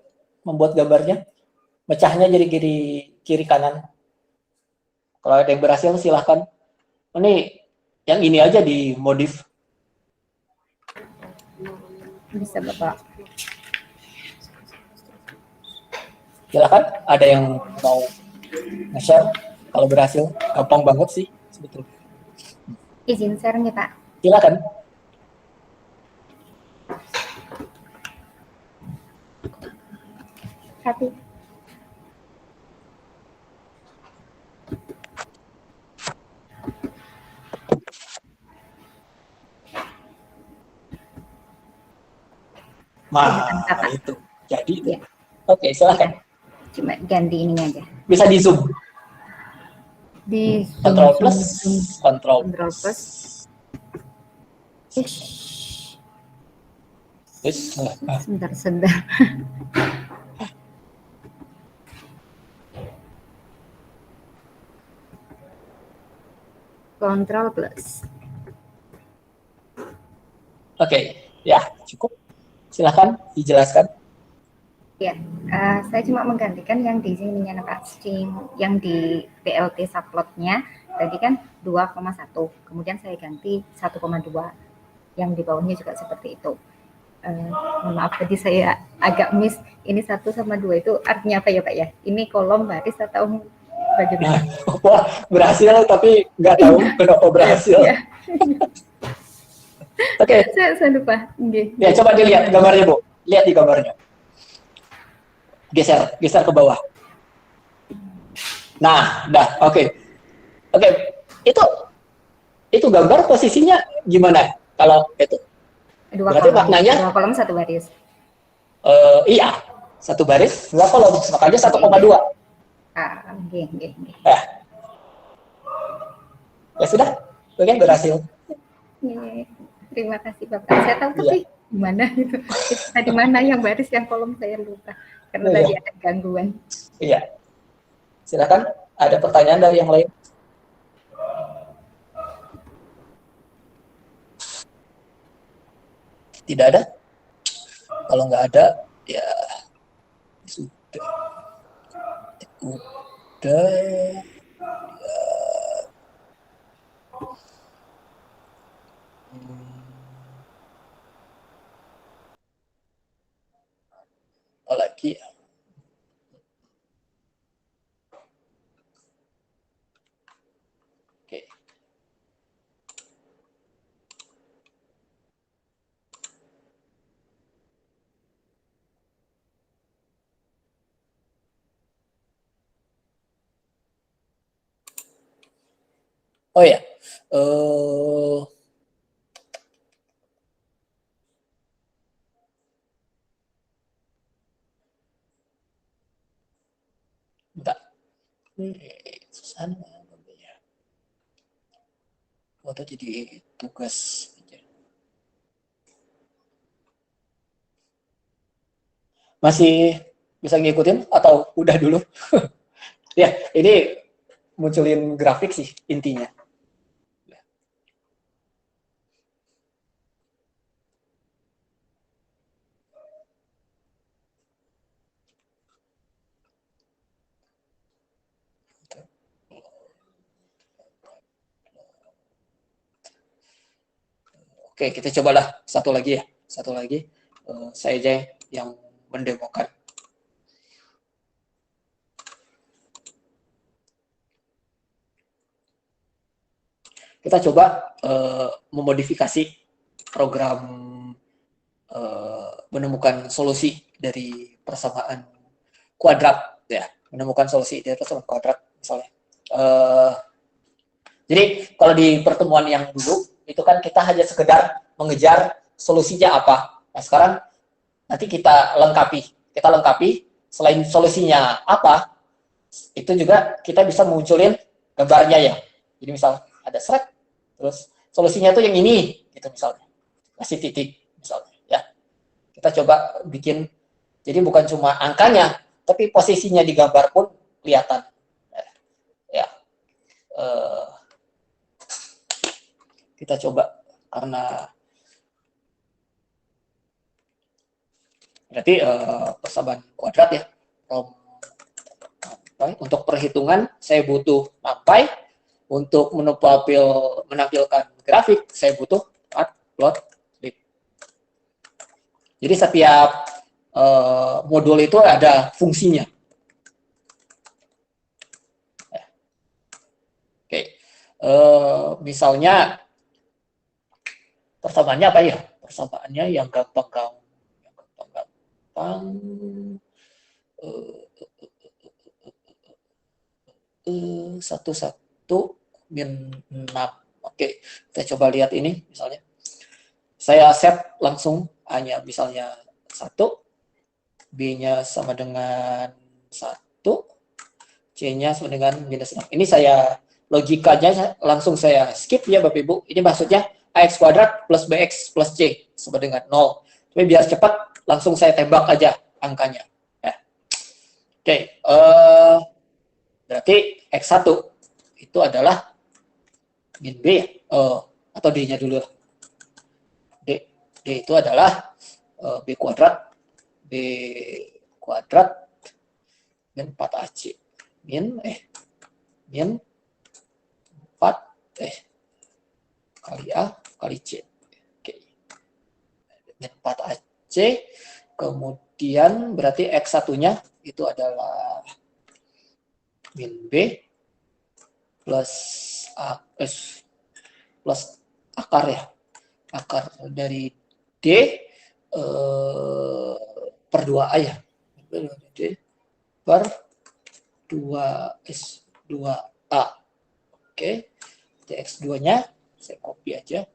membuat gambarnya? Mecahnya jadi kiri kanan. Kalau ada yang berhasil, silahkan. Ini yang ini aja dimodif. Bisa Bapak. Silahkan, ada yang mau nge-share? Kalau berhasil, gampang banget sih sebetulnya. Izin share nih Pak. Silakan. Hati. Nah, itu. Jadi, Ya. Oke, silakan. Cuma ganti ini aja. Bisa di zoom. Di Control plus, control Control plus. Sebentar. Control plus. Oke, ya cukup. Silahkan dijelaskan. Ya, saya cuma menggantikan yang di sininya Pak, yang di PLT subplotnya tadi kan 2,1, kemudian saya ganti 1,2, yang di bawahnya juga seperti itu. Mohon maaf tadi saya agak miss, ini 1 sama 2 itu artinya apa ya Pak ya? Ini kolom baris atau bagaimana? Wah, berhasil tapi nggak tahu kenapa berhasil. Ya. Oke. Saya lupa. Okay. Ya, coba dilihat gambarnya, Bu. Lihat di gambarnya. Geser ke bawah. Nah, dah, oke. Itu gambar posisinya gimana? Kalau itu? Berarti maknanya 2 kolom 1 baris. Iya, 1 baris 2 kolom, makanya 1,2. Oke. Ya sudah, oke, berhasil. Terima kasih Bapak. Saya tahu tapi gimana itu? Tadi mana yang baris, yang kolom saya lupa. Karena tadi ada gangguan. Iya. Silakan, ada pertanyaan dari yang lain? Tidak ada? Kalau nggak ada, ya sudah. Ya. Lagi ya. Oke. Oh ya, bentar. Susah ya. Foto jadi tugas. Masih bisa ngikutin atau udah dulu? Ya, ini munculin grafik sih intinya. Oke, kita cobalah satu lagi ya. Satu lagi, saya aja yang mendemokan. Kita coba memodifikasi program menemukan solusi dari persamaan kuadrat, ya. Menemukan solusi dari persamaan kuadrat, misalnya. Jadi kalau di pertemuan yang dulu itu kan kita hanya sekedar mengejar solusinya apa. Nah sekarang nanti kita lengkapi selain solusinya apa, itu juga kita bisa munculin gambarnya ya. Jadi misal ada srek, terus solusinya tuh yang ini, gitu misalnya. Kasih titik misalnya ya. Kita coba bikin, jadi bukan cuma angkanya, tapi posisinya di gambar pun kelihatan. Ya. Kita coba karena Berarti persamaan kuadrat ya. Untuk perhitungan saya butuh NumPy, untuk menampilkan grafik saya butuh matplotlib. Jadi setiap modul itu ada fungsinya. Oke, misalnya persamaannya apa ya? Persamaannya yang gampang-gampang. Satu min 6. Oke, kita coba lihat ini misalnya. Saya set langsung A-nya misalnya 1, B-nya sama dengan 1, C-nya sama dengan minus 6. Ini saya logikanya langsung saya skip ya Bapak Ibu. Ini maksudnya AX kuadrat plus BX plus C sama dengan 0. Tapi biar cepat langsung saya tembak aja angkanya. Ya. Oke, berarti X1 itu adalah min B ya? Atau D-nya dulu. D itu adalah B kuadrat min 4AC min 4 kali A kali C. Oke. Min 4AC, kemudian berarti X1-nya itu adalah min B plus akar ya. Akar dari D per 2A ya. D per 2A. Oke. X2-nya saya copy aja.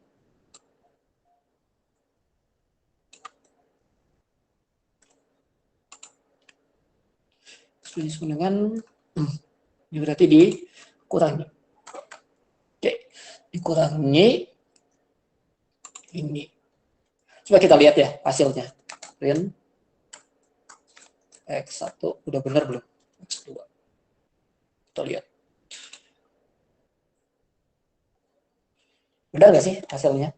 Sama dengan ini berarti dikurangi. Oke, dikurangi ini. Coba kita lihat ya hasilnya. Rin X1 udah benar belum? X2. Kita lihat. Benar nggak sih hasilnya?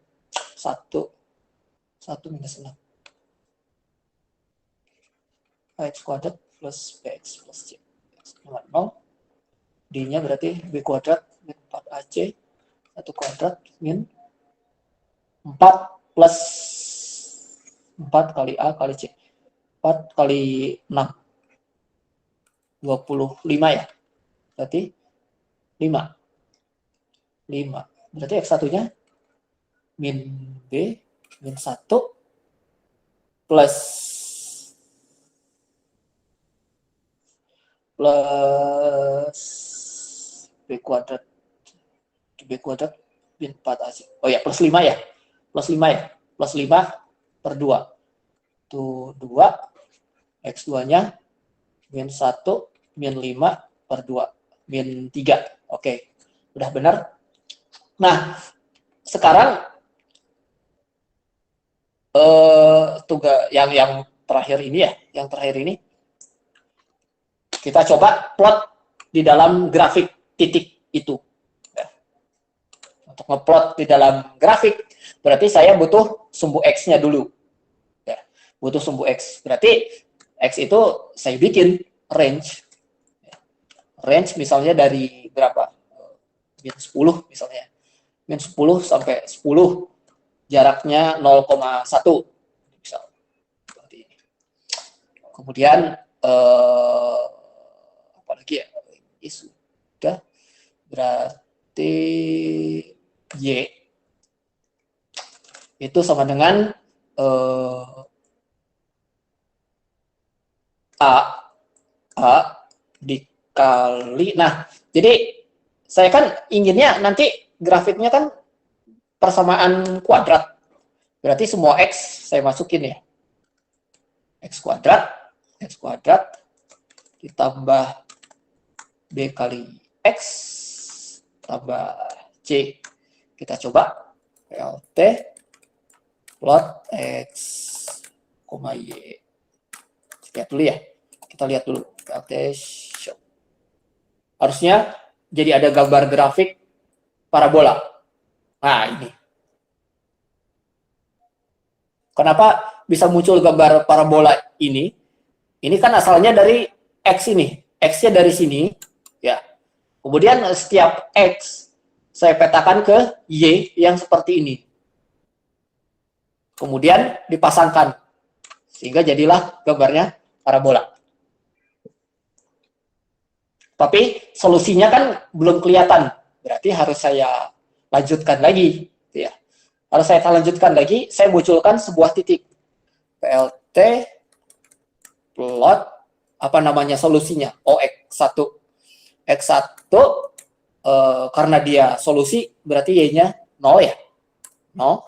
1 minus 6. X kuadrat plus BX plus C. X0. D-nya berarti B kuadrat min 4AC. 1 kuadrat min 4 plus 4 kali A kali C. 4 kali 6. 25 ya. Berarti 5. Berarti X1-nya min B min 1 plus B kuadrat min 4AC. Oh ya, plus 5 ya. Plus 5 ya. Plus 5 per 2. Itu 2. X2-nya min 1 min 5 per 2. Min 3. Oke. Udah benar? Nah, sekarang tugas yang terakhir ini ya, kita coba plot di dalam grafik titik itu. Ya. Untuk ngeplot di dalam grafik, berarti saya butuh sumbu X-nya dulu. Ya. Butuh sumbu X. Berarti X itu saya bikin range. Ya. Range misalnya dari berapa? Min 10 misalnya. Min 10 sampai 10. Jaraknya 0,1. Misal. Seperti ini. Kemudian apalagi ya, ini sudah berarti Y itu sama dengan A dikali, nah jadi saya kan inginnya nanti grafiknya kan persamaan kuadrat, berarti semua X saya masukin ya, X kuadrat ditambah B kali X tambah C. Kita coba PLT plot X, Y. Lihat dulu ya. Kita lihat dulu PLT show. Harusnya jadi ada gambar grafik parabola. Nah, ini. Kenapa bisa muncul gambar parabola ini kan asalnya dari X ini. X-nya dari sini, ya. Kemudian setiap X saya petakan ke Y yang seperti ini. Kemudian dipasangkan. Sehingga jadilah gambarnya parabola. Tapi solusinya kan belum kelihatan. Berarti harus saya lanjutkan lagi. Ya. Harus saya lanjutkan lagi, saya munculkan sebuah titik. PLT plot apa namanya solusinya? Oh, X1. X1 karena dia solusi berarti Y-nya 0 ya. 0.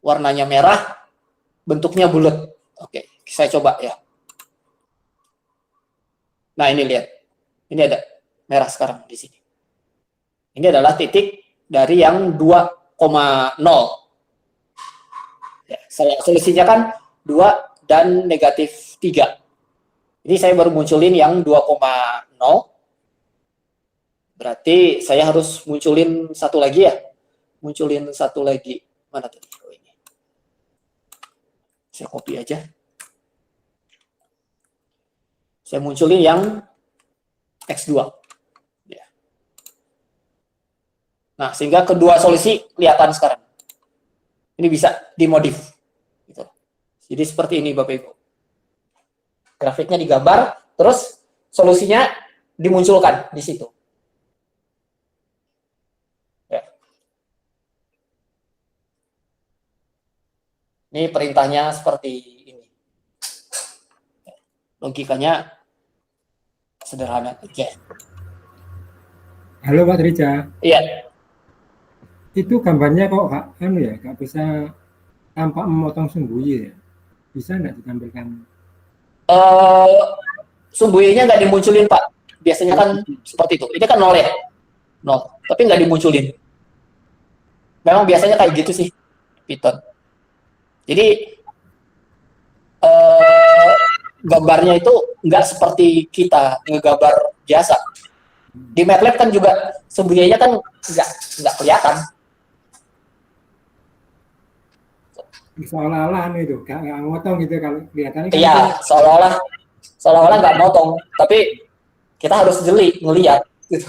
Warnanya merah, bentuknya bulat. Oke, saya coba ya. Nah, ini lihat. Ini ada merah sekarang di sini. Ini adalah titik dari yang 2,0. Ya, solusinya kan 2 dan negatif 3. Ini saya baru munculin yang 2,0. Berarti saya harus munculin satu lagi ya. Munculin satu lagi. Mana tadi? Oh, ini. Saya copy aja. Saya munculin yang X2. Ya. Nah, sehingga kedua solusi kelihatan sekarang. Ini bisa dimodif. Gitu. Jadi seperti ini Bapak Ibu. Grafiknya digambar, terus solusinya dimunculkan di situ. Ya. Ini perintahnya seperti ini. Logikanya sederhana. Oke. Halo Pak Trija. Iya. Itu gambarnya kok nggak bisa tampak memotong sumbu Y ya? Bisa nggak ditampilkan? Sumbu Y-nya nggak dimunculin Pak. Biasanya kan seperti itu. Ini kan 0 ya? 0. Tapi nggak dimunculin. Memang biasanya kayak gitu sih, Python. Jadi gambarnya itu nggak seperti kita ngegambar biasa. Di MATLAB kan juga sumbu Y-nya kan nggak kelihatan. Seolah-olah itu nggak ngotong gitu kalau kelihatannya. Iya, seolah-olah nggak motong, tapi kita harus jeli ngelihat gitu.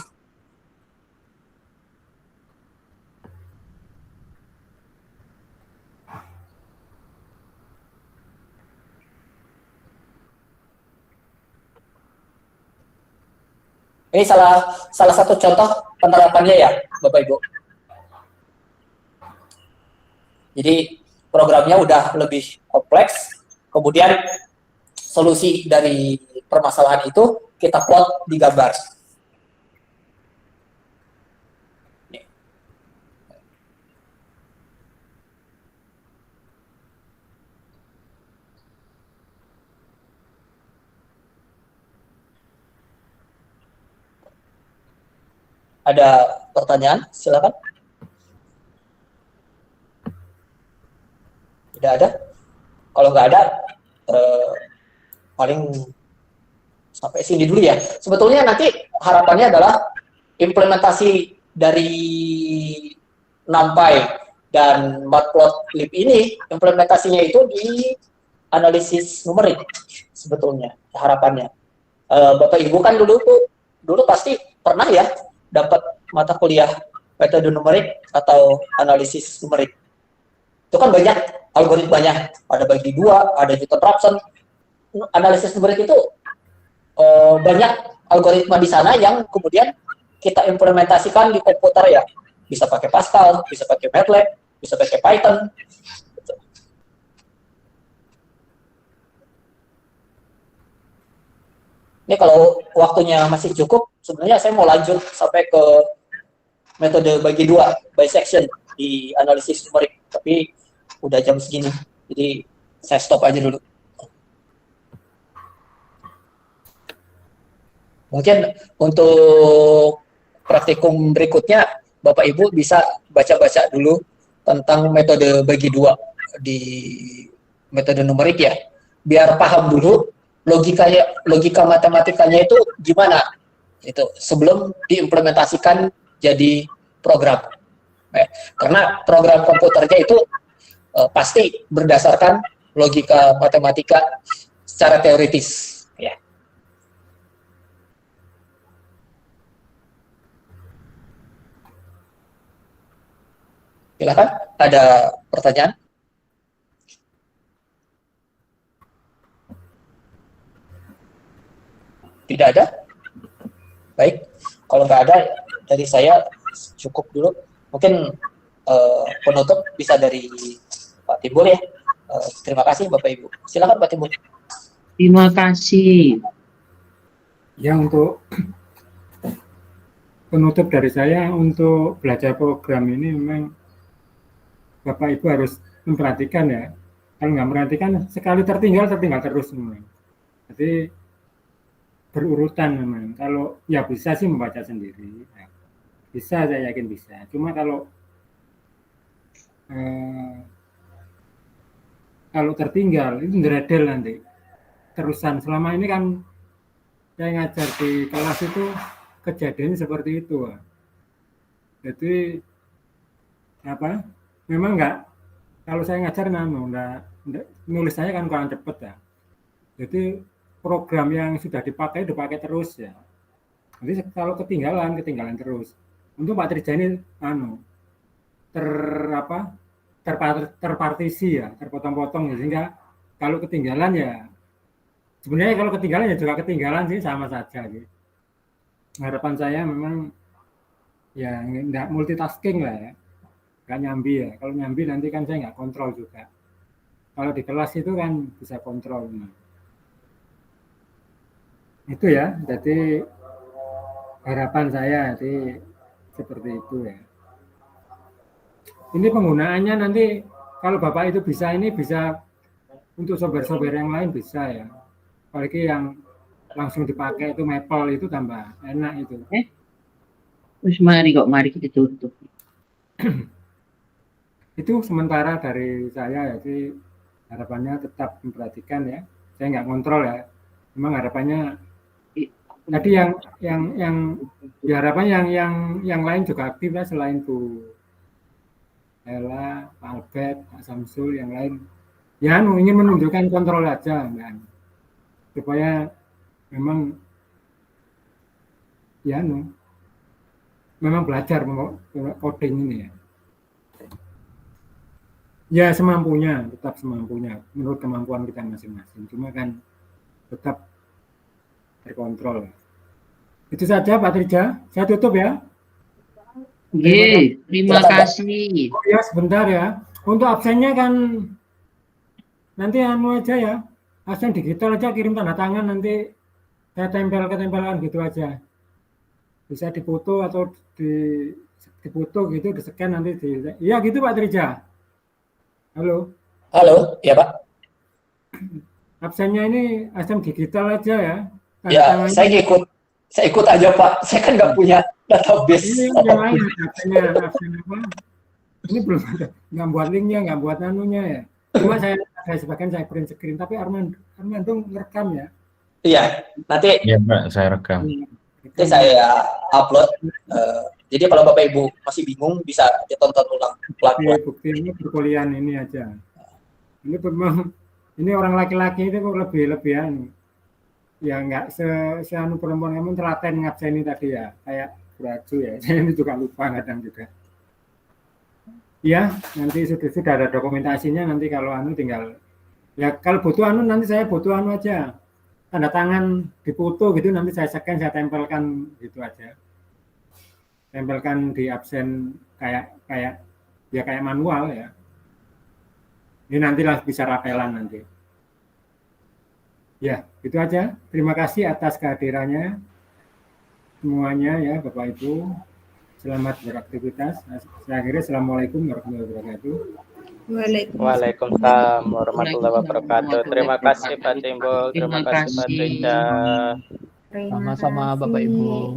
Ini salah satu contoh penerapannya ya, Bapak Ibu. Jadi programnya udah lebih kompleks, kemudian solusi dari permasalahan itu kita plot di gambar. Ada pertanyaan? Silakan. Tidak ada? Kalau nggak ada, paling sampai sini dulu ya. Sebetulnya nanti harapannya adalah implementasi dari NumPy dan Matplotlib ini, implementasinya itu di analisis numerik sebetulnya harapannya. Bapak Ibu kan dulu pasti pernah ya dapat mata kuliah metode numerik atau analisis numerik. Itu kan banyak algoritmanya, ada bagi dua, ada Newton-Raphson. Analisis numerik itu banyak algoritma di sana yang kemudian kita implementasikan di komputer ya. Bisa pakai Pascal, bisa pakai MATLAB, bisa pakai Python. Ini kalau waktunya masih cukup, sebenarnya saya mau lanjut sampai ke metode bagi dua, bisection di analisis numerik. Tapi udah jam segini, jadi saya stop aja dulu. Mungkin untuk praktikum berikutnya, Bapak Ibu bisa baca-baca dulu tentang metode bagi dua di metode numerik ya, biar paham dulu logika matematikanya itu gimana itu sebelum diimplementasikan jadi program. Karena program komputernya itu pasti berdasarkan logika matematika secara teoritis. Ya. Silakan, ada pertanyaan? Tidak ada? Baik, kalau nggak ada dari saya cukup dulu. Mungkin penutup bisa dari Pak Timbul ya. Terima kasih Bapak Ibu. Silakan Pak Timbul. Terima kasih. Ya, untuk penutup dari saya, untuk belajar program ini memang Bapak Ibu harus memperhatikan ya. Kalau nggak memperhatikan, sekali tertinggal terus memang. Jadi berurutan memang. Kalau ya bisa sih membaca sendiri. Ya, bisa, saya yakin bisa. Cuma kalau tertinggal itu ngeredel nanti. Terusan selama ini kan saya ngajar di kelas itu kejadian seperti itu. Jadi apa? Memang enggak, kalau saya ngajar nulis saya kan kurang cepet ya. Jadi program yang sudah dipakai terus ya. Jadi kalau ketinggalan terus. Untuk Pak Trija ini terpartisi ya, terpotong-potong ya, sehingga kalau ketinggalan ya sebenarnya kalau ketinggalan ya juga ketinggalan sih, sama saja gitu. Harapan saya memang ya enggak multitasking lah ya. Nggak nyambi ya. Kalau nyambi nanti kan saya nggak kontrol juga. Kalau di kelas itu kan bisa kontrol. Itu ya. Jadi harapan saya jadi seperti itu ya. Ini penggunaannya nanti kalau Bapak itu bisa, ini bisa untuk software-software yang lain bisa ya. Apalagi yang langsung dipakai itu Maple itu tambah enak itu. Terus mari kita tutup. Itu sementara dari saya, jadi harapannya tetap memperhatikan ya. Saya nggak kontrol ya. Memang harapannya tadi yang harapannya yang lain juga aktif ya, selain Bu Ella, Pak Albert, Pak Samsul, yang lain. Ya, ingin menunjukkan kontrol aja kan. Supaya memang ya memang belajar coding ini ya. Ya semampunya, tetap semampunya, menurut kemampuan kita masing-masing. Cuma kan tetap terkontrol. Itu saja Pak Trija, saya tutup ya. Terima kasih. Oh ya, sebentar ya. Untuk absennya kan nanti aja ya. Absen digital aja, kirim tanda tangan, nanti saya tempelan gitu aja. Bisa dipoto atau dipoto gitu, di-scan nanti iya gitu Pak Trija. Halo, ya Pak. Absennya ini absen digital aja ya. Ya, saya ikut aja Pak. Saya kan nggak punya database. Ini yang lain absen apa? Ini belum ada, nggak buat linknya, nggak buat nanunya ya. Cuma saya sebagian saya print screen, tapi Armando ngerekam ya. Iya, nanti. Iya Pak, saya rekam. Nanti saya upload. Jadi kalau Bapak Ibu masih bingung bisa ditonton ulang. Buktinya perkuliahan ini aja. Ini memang ini orang laki-laki itu kok lebih ya nggak seanu perempuan kamu telaten ngabseni tadi ya, kayak Braju ya. Saya ini juga lupa kadang juga. Ya, nanti sudah ada dokumentasinya, nanti kalau tinggal ya, kalau butuh nanti saya butuh aja. Tanda tangan dipoto gitu, nanti saya scan, saya tempelkan gitu aja. Tempelkan di absen kayak manual ya. Ini nantilah bisa rapelan nanti. Ya, itu aja. Terima kasih atas kehadirannya semuanya ya Bapak Ibu. Selamat beraktivitas. Saya akhiri, Assalamualaikum warahmatullahi wabarakatuh. Waalaikumsalam warahmatullahi wabarakatuh. Terima kasih Pak Timbul, terima kasih Pak Trija. Sama-sama Bapak Ibu.